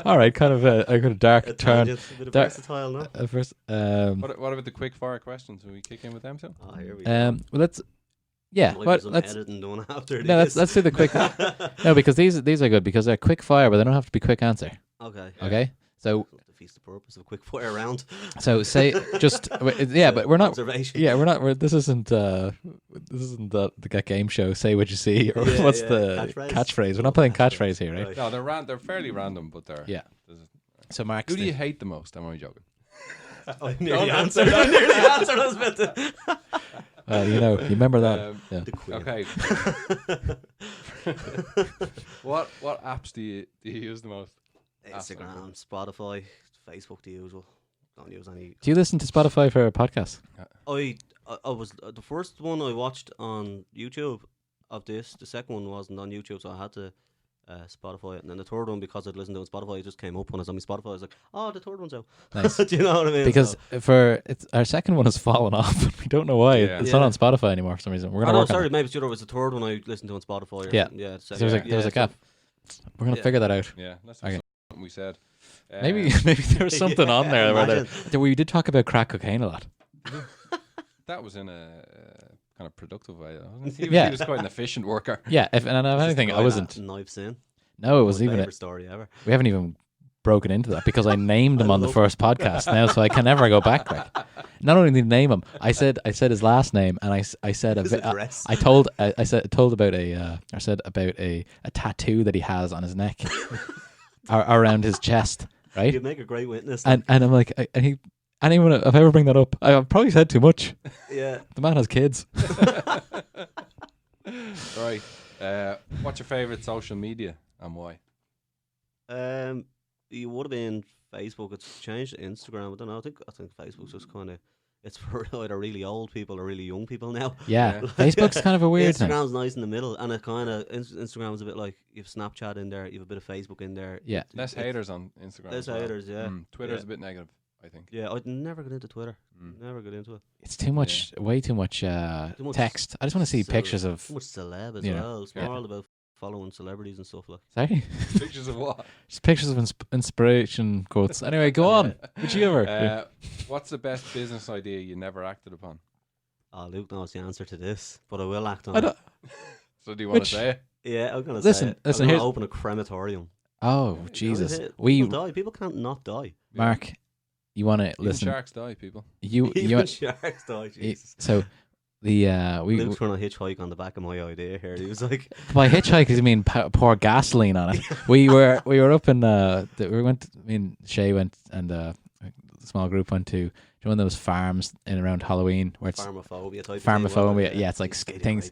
All right, kind of a kind of dark turn. A bit of versatile, no? First, What about the quick fire questions? Will we kick in with them too? Oh, here we go. well, let's. Yeah, Might be let's. some editing done after No, this. let's do the quick. No, because these are good because they're quick fire, but they don't have to be quick answer. Okay. Okay, so Defeats the purpose of a quick fire round. say just yeah, but we're not. Observation. Yeah, we're not. This isn't the game show. Say what you see, or Yeah, what's yeah. the Catchphrase? catchphrase? We're not playing catchphrase here, right? Right. No, they're fairly random, but they're Yeah. there's a- So Mark, Who do you hate the most? Am I joking? I nearly answered. I nearly answered. I was meant to. you remember that? Yeah. The queen. Okay. What apps do you use the most? Instagram, Spotify, Facebook, the usual. Don't use any. Do you listen to Spotify for a podcast? I was the first one I watched on YouTube of this. The second one wasn't on YouTube, so I had to Spotify it. And then the third one, because I'd listened to it on Spotify, it just came up when I was on my Spotify. I was like, oh, the third one's out. Nice. Do you know what I mean? Because So- our second one has fallen off. We don't know why. Yeah. It's not Yeah. on Spotify anymore for some reason. We're Oh, gonna no, work on sorry, it. maybe it's the other. It was the third one I listened to on Spotify. Or Yeah. something. Yeah. So there's a gap. We're gonna Yeah. figure that out. Yeah, that's Okay. something we said. Maybe there was something Yeah, on there where imagine. we did talk about crack cocaine a lot. that was in a kind of productive way. Wasn't he? Yeah. He was quite an efficient worker. Yeah, if anything, I wasn't. Knives in. No, it was My even. favorite story ever. We haven't even broken into that because I named him I on the love first podcast now, so I can never go back. Like, not only did I name him, I said his last name, and I said His address. I told about a tattoo that he has on his neck, around his chest, right? You'd make a great witness. And I'm like, if I ever bring that up, I've probably said too much. Yeah. The man has kids. Right. What's your favorite social media and why? You would have been Facebook. It's changed to Instagram. I don't know. I think Facebook's just kind of. It's for either really old people or really young people now. Yeah, Facebook's kind of a weird thing. Instagram's nice in the middle, and it kind of Instagram's a bit like you have Snapchat in there, you have a bit of Facebook in there. Yeah. Less haters on Instagram. Less as well. haters, yeah. Twitter's Yeah. a bit negative, I think. Yeah, I'd never get into Twitter. Never get into it. It's too much, way too much, much text. I just want to see cele- pictures of. Too much celeb as you know, well. It's yeah. more all about following celebrities and stuff like. Sorry, Pictures of what? just pictures of inspiration quotes. Anyway, go on. Would you ever? What's the best business idea you never acted upon? Oh, Luke knows the answer to this, but I will act on I it. don't, So do you want Which- to say it? Yeah, I'm gonna Listen, say it. listen, I'm gonna here's- open a crematorium. oh You know, Jesus, that's it. we People die. People can't not die. Mark, you want to Even listen? sharks die, people. You Even sharks die. Jesus. so the we Luke's trying to hitchhike on the back of my idea here. He was like, by hitchhike, I mean pour gasoline on it. we were up in me and Shea went, and a small group went to one of those farms in around Halloween where it's pharmaphobia type. Pharmaphobia, yeah, it's like things-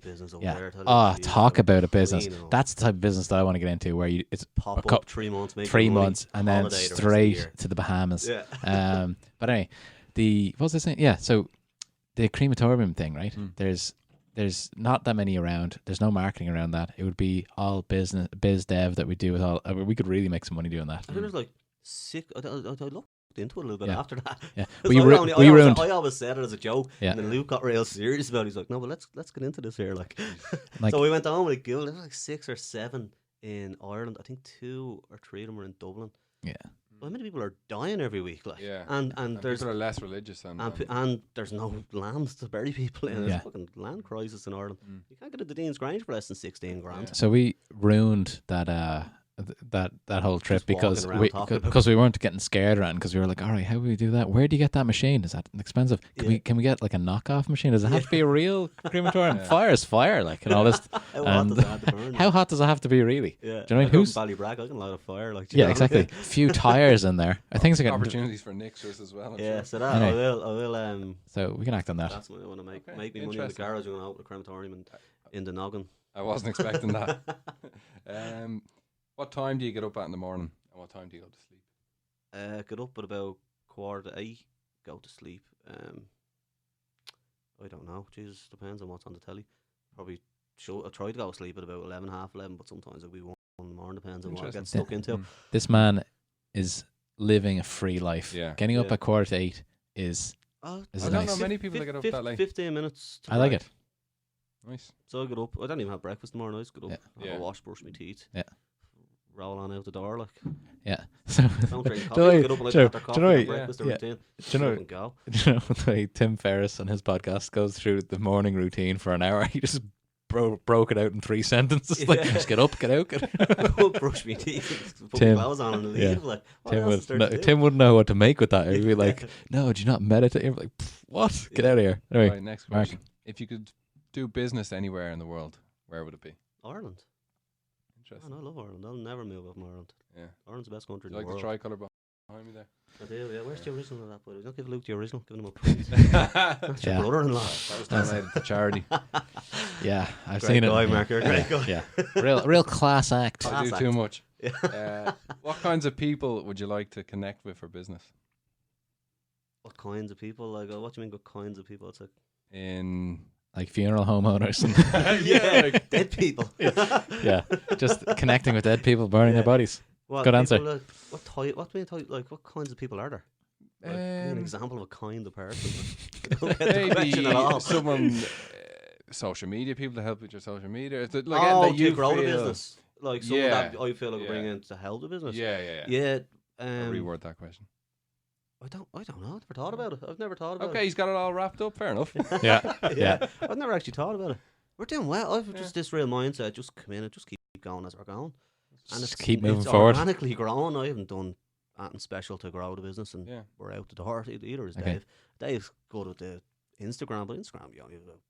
talk about a business. That's the type of business that I want to get into where it's pop co- up 3 months, make 3 money, months and then holiday the rest of the straight year. to the Bahamas. Yeah. But anyway, what was I saying? Yeah, so the crematorium thing, right? Mm. There's not that many around. There's no marketing around that. It would be all biz dev that we do with all. We could really make some money doing that. I think there's like sick. I looked into it a little bit Yeah. after that. Yeah, 'Cause we I ruined. always said it as a joke, Yeah. and then Luke got real serious about it. He's like, "No, but let's get into this here." Like, Like- so we went on with a guild. There was like 6 or 7 in Ireland. I think 2 or 3 of them were in Dublin. Yeah. Well, how many people are dying every week? Like, Yeah. and And there's people are less religious than. and there's no lands to bury people in. There's Yeah. a fucking land crisis in Ireland. Mm. You can't get into Dean's Grange for less than 16 grand. Yeah. So we ruined that that whole trip Just walking because around we talking about because we weren't getting scared around because we were like, all right, how do we do that? Where do you get that machine? Is that expensive? Yeah. Can we get like a knockoff machine? Does it have to be a real crematorium? Yeah. Fire is fire, like, and all this. How hot and does it have to burn? how hot does it have to be really? Yeah. Do you know what I mean? Who's Ballybrag? I can light a fire. Like, do you Yeah, know what I exactly. mean? Few tires in there. I think it's getting. Opportunities for nixers as well. I'm Yeah, sure. so that Anyway. I will. So we can act on that. That's what I want to make. Okay, Make me money in the interesting. garage. I'm gonna open a crematorium and in the noggin. I wasn't expecting that. What time do you get up at in the morning, and what time do you go to sleep? Get up at about 7:45. Go to sleep. I don't know. Jesus, depends on what's on the telly. Probably. I try to go to sleep at about 11, half 11, but sometimes it'll be 1. in the morning, depends on what I Interesting. get stuck into. This man is living a free life. Yeah. Getting up Yeah. at 7:45 is Oh, Is I it don't nice? know many people that get up that late. 15 minutes. To I like break. it. Nice. So I get up. I don't even have breakfast tomorrow night. I just get up, have Yeah. a wash, brush my teeth. Yeah. Roll on out the door, like. Yeah. So Don't drink coffee. Do I- Get up and do you- like after do coffee you know and what- breakfast yeah. routine. Do you know- Up and go. you know the way Tim Ferriss on his podcast goes through the morning routine for an hour? He just broke it out in 3 sentences. Like, Yeah. just get up, get out, get out. Go brush my teeth, put Tim. my clothes on and leave. Yeah. Like, what Tim, else is there to do? Tim wouldn't know what to make with that. He'd be like, "No, do you not meditate?" You're like, "What? Get out of here!" Anyway, Right, next Mark. question. If you could do business anywhere in the world, where would it be? Ireland. Interesting. Man, I love Ireland. I'll never move up from Ireland. Yeah. Ireland's the best country Do you in like the the world. tricolour behind me there? I do, yeah. Where's the original of that, boy? Don't give Luke the original. Give him a print. that That's your Yeah. brother-in-law. was donated to charity. yeah, I've Great seen guy, it. Mark. You're a great guy. Yeah, real class act. I do Class too act. much. Yeah. What kinds of people would you like to connect with for business? What kinds of people? Like, what do you mean? What kinds of people? It's like, In Like funeral homeowners. And like- dead people. yeah, just connecting with dead people, burning Yeah. their bodies. What Good answer. people, like, what type? What do you mean? Like, what kinds of people are there? Like, give me an example of a kind of person. I don't get the question at all. maybe someone, social media people to help with your social media. Is it like Oh, that do you you grow the feel- business? Like someone Yeah. that I feel like Yeah. bring in to help the business. Yeah. Yeah. I'll reword that question. I don't know. I've never thought about it. I've never thought about Okay, he's got it all wrapped up. Fair enough. Yeah, it. yeah. I've never actually thought about it. We're doing well. I've just this real mindset. Just come in and just keep going as we're going. And Just it's, keep moving it's forward. organically growing. I haven't done anything special to grow the business, and Yeah. we're out the door. Either is Okay. Dave. Dave's good with the Instagram, but Instagram you only have about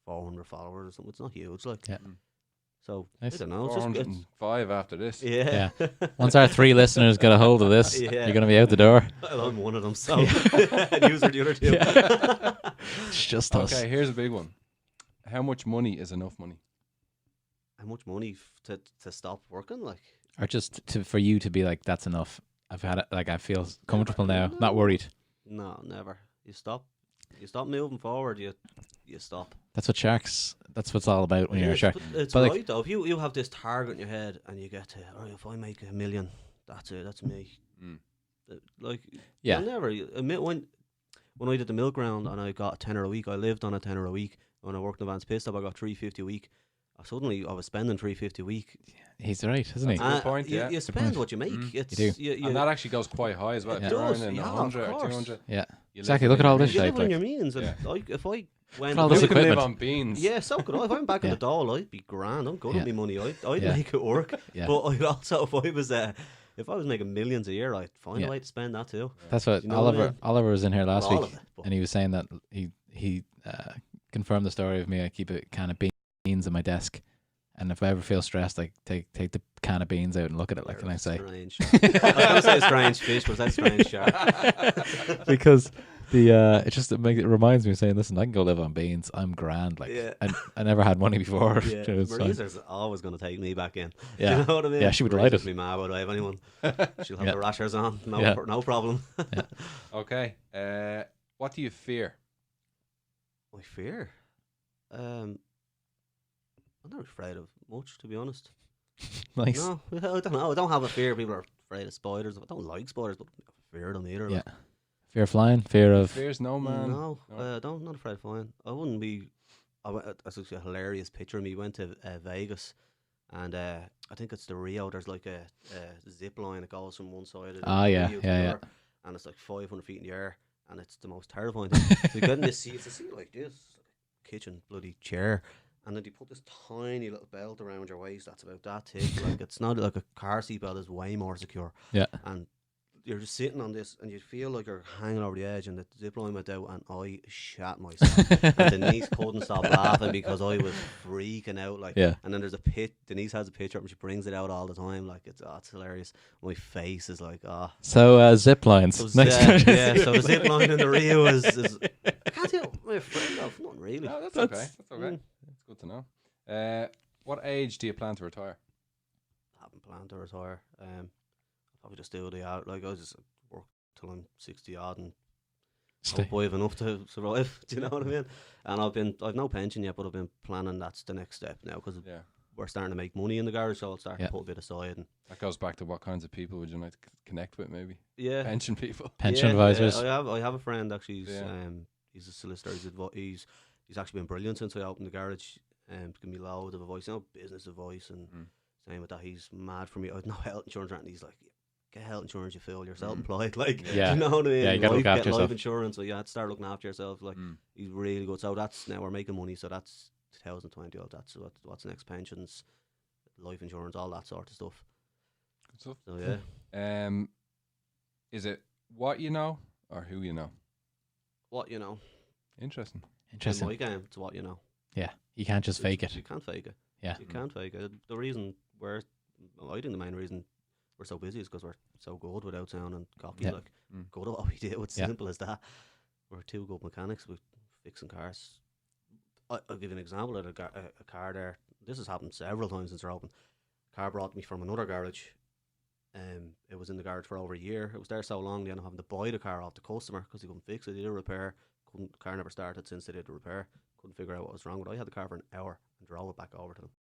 400 followers or something. It's not huge, like. Yeah. So Nice. I don't know. It's just, 405 after this. yeah. Once our 3 listeners get a hold of this, Yeah. you're gonna be out the door. Well, I'm one of them, so and user the other two. It's just us. Okay, here's a big one. How much money is enough money? How much money to stop working? Like, Or just for you to be like, that's enough. I've had it. Like, I feel comfortable now. Not worried. no, never. You stop moving forward. You stop. That's what sharks. That's what it's all about when you're a shark. But it's But, like- right though. If you have this target in your head and you get to, oh, if I make $1 million, that's it. That's me. Mm. Like, Yeah. you'll never admit when I did the milk round and I got a tenner a week. I lived on a tenner a week. When I worked in Advanced Pit Stop, I got $3.50 a week. Suddenly, I was spending $3.50 a week. He's right, isn't he? That's a good point, you, yeah. you Good spend point. what you make. Mm. It's, You do. You, And that actually goes quite high as well. It If you're does, earning yeah, of 100 or course. 200. Yeah. you Exactly, live look at all within this you your shit. live on like- your means. And Yeah. if I went, all this You can live equipment. on beans. yeah, so could I. If I'm back in Yeah. the doll, I'd be grand. I'm good Yeah. at my money. I'd Yeah. make it work. Yeah. But I'd also, if I was making millions a year, I'd find Yeah. a way to spend that too. That's what You know what I mean? Oliver was in here last Not all week, of it, but- and he was saying that he confirmed the story of me. I keep a can of beans on my desk, and if I ever feel stressed, I take the can of beans out and look at it. Like, can I say? Strange. I was going to say strange fish, but that's strange shark. Because it reminds me of saying, listen, I can go live on beans. I'm grand. Like, Yeah. I never had money before. Yeah, You know, it's fine. Marisa's always going to take me back in. Yeah. Do you know what I mean? Yeah, she would Marisa's delight it. be mad about I have anyone. She'll have Yeah. the rashers on. No, Yeah. no problem. Okay. What do you fear? My fear. I'm not afraid of much, to be honest. Nice. No, I don't know. I don't have a fear. People are afraid of spiders. I don't like spiders, but I fear them either. Yeah. Like. Fear of flying. Fear of. Fears no man. No, No. not afraid of flying. I wouldn't be. That's actually a hilarious picture of me. Went to Vegas, and I think it's the Rio. There's like a zip line that goes from one side of the Ah, yeah, Rio to yeah, the yeah. other, and it's like 500 feet in the air, and it's the most terrifying thing. So you get in this seat, it's a seat like this, like a kitchen bloody chair, and then you put this tiny little belt around your waist that's about that thick. Like, it's not like a car seat belt, is way more secure. Yeah. And you're just sitting on this, and you feel like you're hanging over the edge, and the zip line went out, and I shat myself. And Denise couldn't stop laughing because I was freaking out. Like, Yeah. And then there's a pit. Denise has a picture up, and she brings it out all the time. Like, it's hilarious. My face is like, So zip lines. So, Nice. yeah, so the zip line in the Rio is I can't tell my friend of, not really. No, that's okay. That's okay. Mm. That's good to know. What age do you plan to retire? I haven't planned to retire. I'll probably just do the out. Like, I'll just work till I'm 60 odd and Stay. hope I have enough to survive. Do you know what I mean? And I've no pension yet, but I've been planning that's the next step now because Yeah. we're starting to make money in the garage, so I'll start to put a bit aside. And that goes back to what kinds of people would you like to connect with, maybe? Yeah. Pension people. Pension advisors. I have a friend actually. He's a solicitor. He's actually been brilliant since I opened the garage. Give me loads of advice, business advice, and saying with that, he's mad for me. I had no health insurance, and he's like, get health insurance, you fool. You're self-employed, like, you know what I mean? Yeah, you gotta look after yourself. Life insurance, so you have to start looking after yourself. Like, he's really good. So that's now we're making money. So that's 2020. That's what's next? Pensions, life insurance, all that sort of stuff. Good stuff. So yeah. Is it what you know or who you know? What you know. Interesting. In my game, it's what you know. Yeah, you can't just fake it. You can't fake it. Yeah, you can't fake it. The reason I think the main reason we're so busy is because we're so good without sounding cocky. Like, good at what we do. It's simple as that. We're two good mechanics with fixing cars. I'll give you an example of a car there. This has happened several times since we're open. Car brought me from another garage. It was in the garage for over a year. It was there so long they ended up having to buy the car off the customer because he couldn't fix it. He did a repair. Car never started since they did the repair. Couldn't figure out what was wrong with it. I had the car for an hour and drove it back over to them.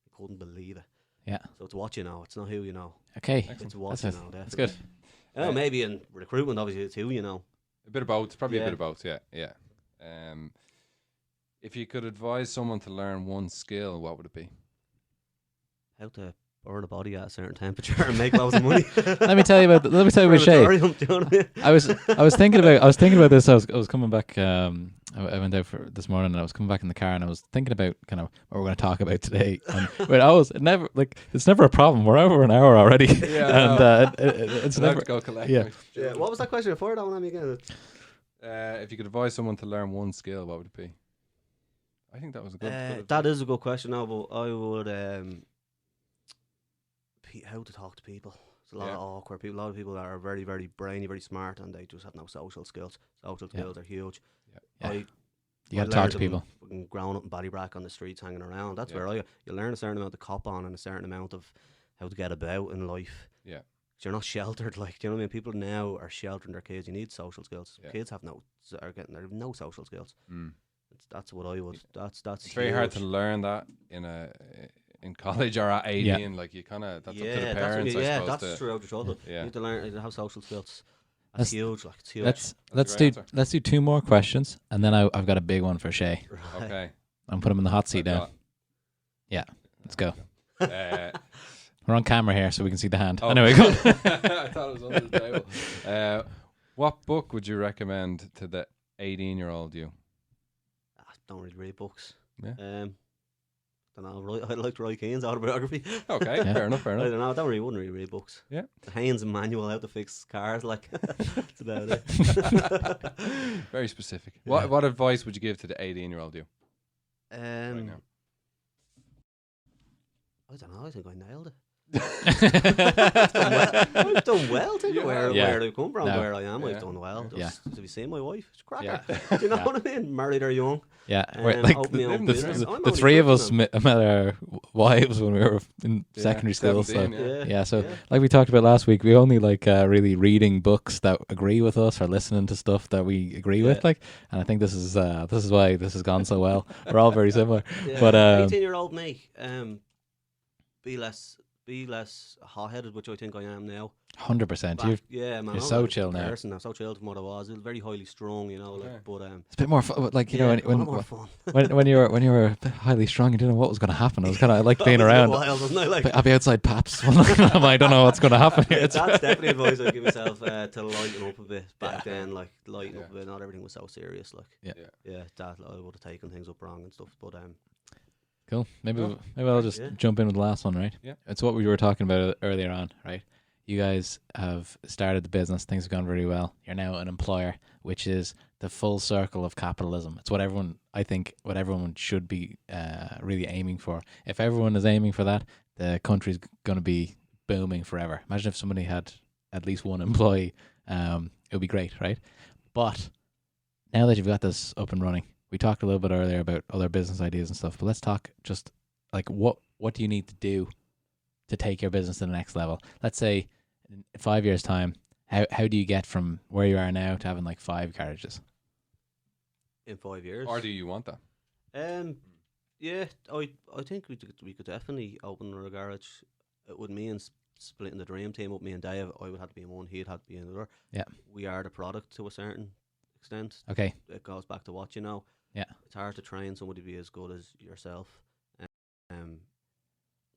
I couldn't believe it. Yeah. So it's what you know. It's not who you know. Okay. It's what you know. That's good. Maybe in recruitment, obviously, it's who you know. A bit of both. Probably a bit of both. Yeah. If you could advise someone to learn one skill, what would it be? How to burn a body at a certain temperature and make loads of money. Let me tell you about Shea. I was thinking about this. I was coming back. I went out for this morning and I was coming back in the car and I was thinking about kind of what we're going to talk about today. And it's never a problem. We're over an hour already. Yeah, and it's never to go collect. Yeah. What was that question before? That one again. If you could advise someone to learn one skill, what would it be? I think that was a good. That is a good question. Now, but I would how to talk to people. There's a lot of awkward people. A lot of people that are very, very brainy, very smart, and they just have no social skills. Social skills are huge. Yeah. You got to talk to people. Growing up in Ballybrack on the streets, hanging around. That's where you learn a certain amount of cop on and a certain amount of how to get about in life. Yeah. You're not sheltered. Like, do you know what I mean? People now are sheltering their kids. You need social skills. Kids have no social skills. That's what I would. That's. It's very hard to learn that in college or at 18. Like, you kind of that's up to the parents. That's true. You need to learn to have social skills. That's huge. Like, it's huge. Let's do two more questions, and then I've got a big one for Shea. Right. Okay. I'm putting him in the hot seat now. Yeah, let's go. We're on camera here, so we can see the hand. Oh. Anyway, go on. I thought it was under the table. What book would you recommend to the 18-year-old you? I don't really read books. Yeah. I don't know. I liked Roy Keane's autobiography. Okay, fair enough. I don't know. Wouldn't really read books. Yeah. The Haynes manual how to fix cars, like that's about it. Very specific. What advice would you give to the 18-year-old you? Right now? I don't know. I think I nailed it. I've done well. Think of where I've come from, where I am. I've done well. Have you seen my wife? It's a cracker. Do you know what I mean? Married her young. Yeah, the three of us met our wives when we were in secondary school. So like we talked about last week, we only like really reading books that agree with us or listening to stuff that we agree with. Like, and I think this is why this has gone so well. We're all very similar. Yeah. But 18-year-old me, be less hot-headed, which I think I am now. 100%. You're so chill now. I'm so chilled from what I was. Very highly strung, you know. Like, but it's a bit more fun. Like, you know, fun. when you were highly strung, you didn't know what was going to happen. I was kind of like being around. Wild, wasn't I? Like, I'll be outside Paps. I don't know what's going to happen here. That's definitely advice I'd give myself to lighten up a bit back then. Like, lighten up a bit. Not everything was so serious. Like, that I would have taken things up wrong and stuff. But cool. Maybe I'll just jump in with the last one, right? Yeah. It's what we were talking about earlier on, right? You guys have started the business. Things have gone very well. You're now an employer, which is the full circle of capitalism. It's what everyone should be really aiming for. If everyone is aiming for that, the country's going to be booming forever. Imagine if somebody had at least one employee. It would be great, right? But now that you've got this up and running, we talked a little bit earlier about other business ideas and stuff, but let's talk just like what do you need to do to take your business to the next level? Let's say in 5 years' time, how do you get from where you are now to having like 5 garages? In 5 years? Or do you want that? Yeah, I think we could definitely open a garage. It would mean splitting the dream team up. Me and Dave, I would have to be in one. He'd have to be in another. Yeah. We are the product to a certain extent. Okay. It goes back to what you know. Yeah. It's hard to train somebody to be as good as yourself.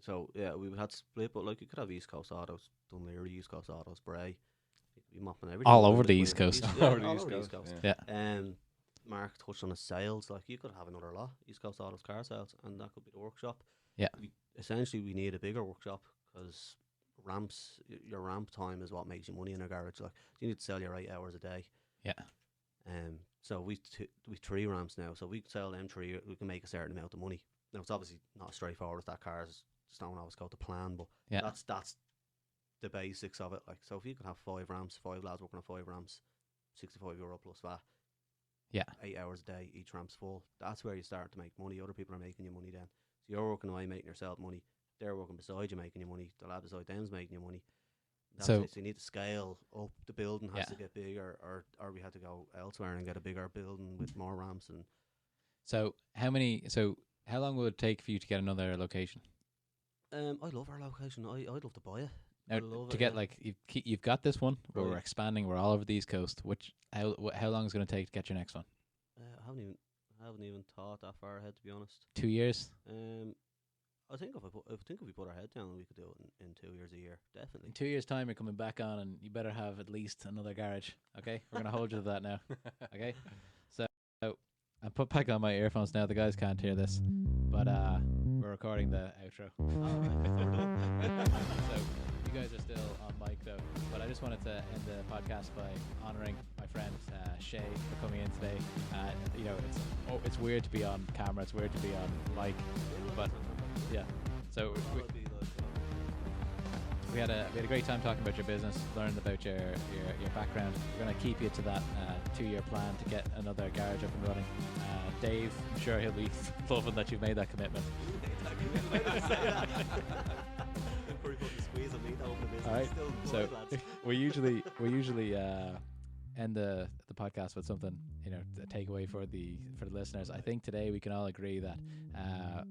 So yeah, we would have to split, but like you could have East Coast Autos, Dunleary, East Coast Autos, Bray. You could be mopping everything. All over the East Coast. All over the East Coast. Yeah. Mark touched on the sales. Like you could have another lot, East Coast Autos car sales, and that could be the workshop. Yeah. We need a bigger workshop because your ramp time is what makes you money in a garage. Like you need to sell your 8 hours a day. Yeah. So we 3 ramps now. So we sell them 3. We can make a certain amount of money. Now it's obviously not as straightforward as that cars just don't always go to plan, but that's the basics of it. Like so, if you could have 5 ramps, 5 lads working on 5 ramps, €65 plus VAT. Yeah. 8 hours a day, each ramp's full. That's where you start to make money. Other people are making you money then. So you're working away making yourself money. They're working beside you making you money. The lad beside them's making you money. So you need to scale up. The building has to get bigger, or we had to go elsewhere and get a bigger building with more ramps. And so how long will it take for you to get another location? I love our location. I'd love to buy it. Now, to get like you've got this one where we're expanding. We're all over the East Coast. How long is it going to take to get your next one? I haven't even thought that far ahead, to be honest. 2 years. I think if we put our head down, we could do it in 2 years, a year, definitely. In 2 years' time, you're coming back on, and you better have at least another garage. Okay, we're gonna hold you to that now. Okay, so I put back on my earphones now. The guys can't hear this, but we're recording the outro. So you guys are still on mic though. But I just wanted to end the podcast by honouring my friend Shea for coming in today. It's weird to be on camera. It's weird to be on mic, but yeah. So we had a great time talking about your business, learning about your background. We're going to keep you to that 2-year plan to get another garage up and running. Dave, I'm sure he'll be loving that you've made that commitment. All right. So we usually end the podcast with something, a takeaway for the listeners. I think today we can all agree that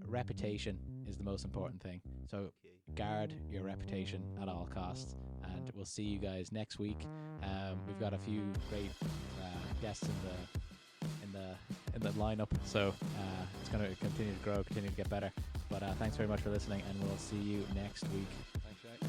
reputation is the most important thing. So guard your reputation at all costs, and we'll see you guys next week. We've got a few great guests in the lineup, so it's going to continue to grow, continue to get better. But thanks very much for listening, and we'll see you next week. Thanks, Shea.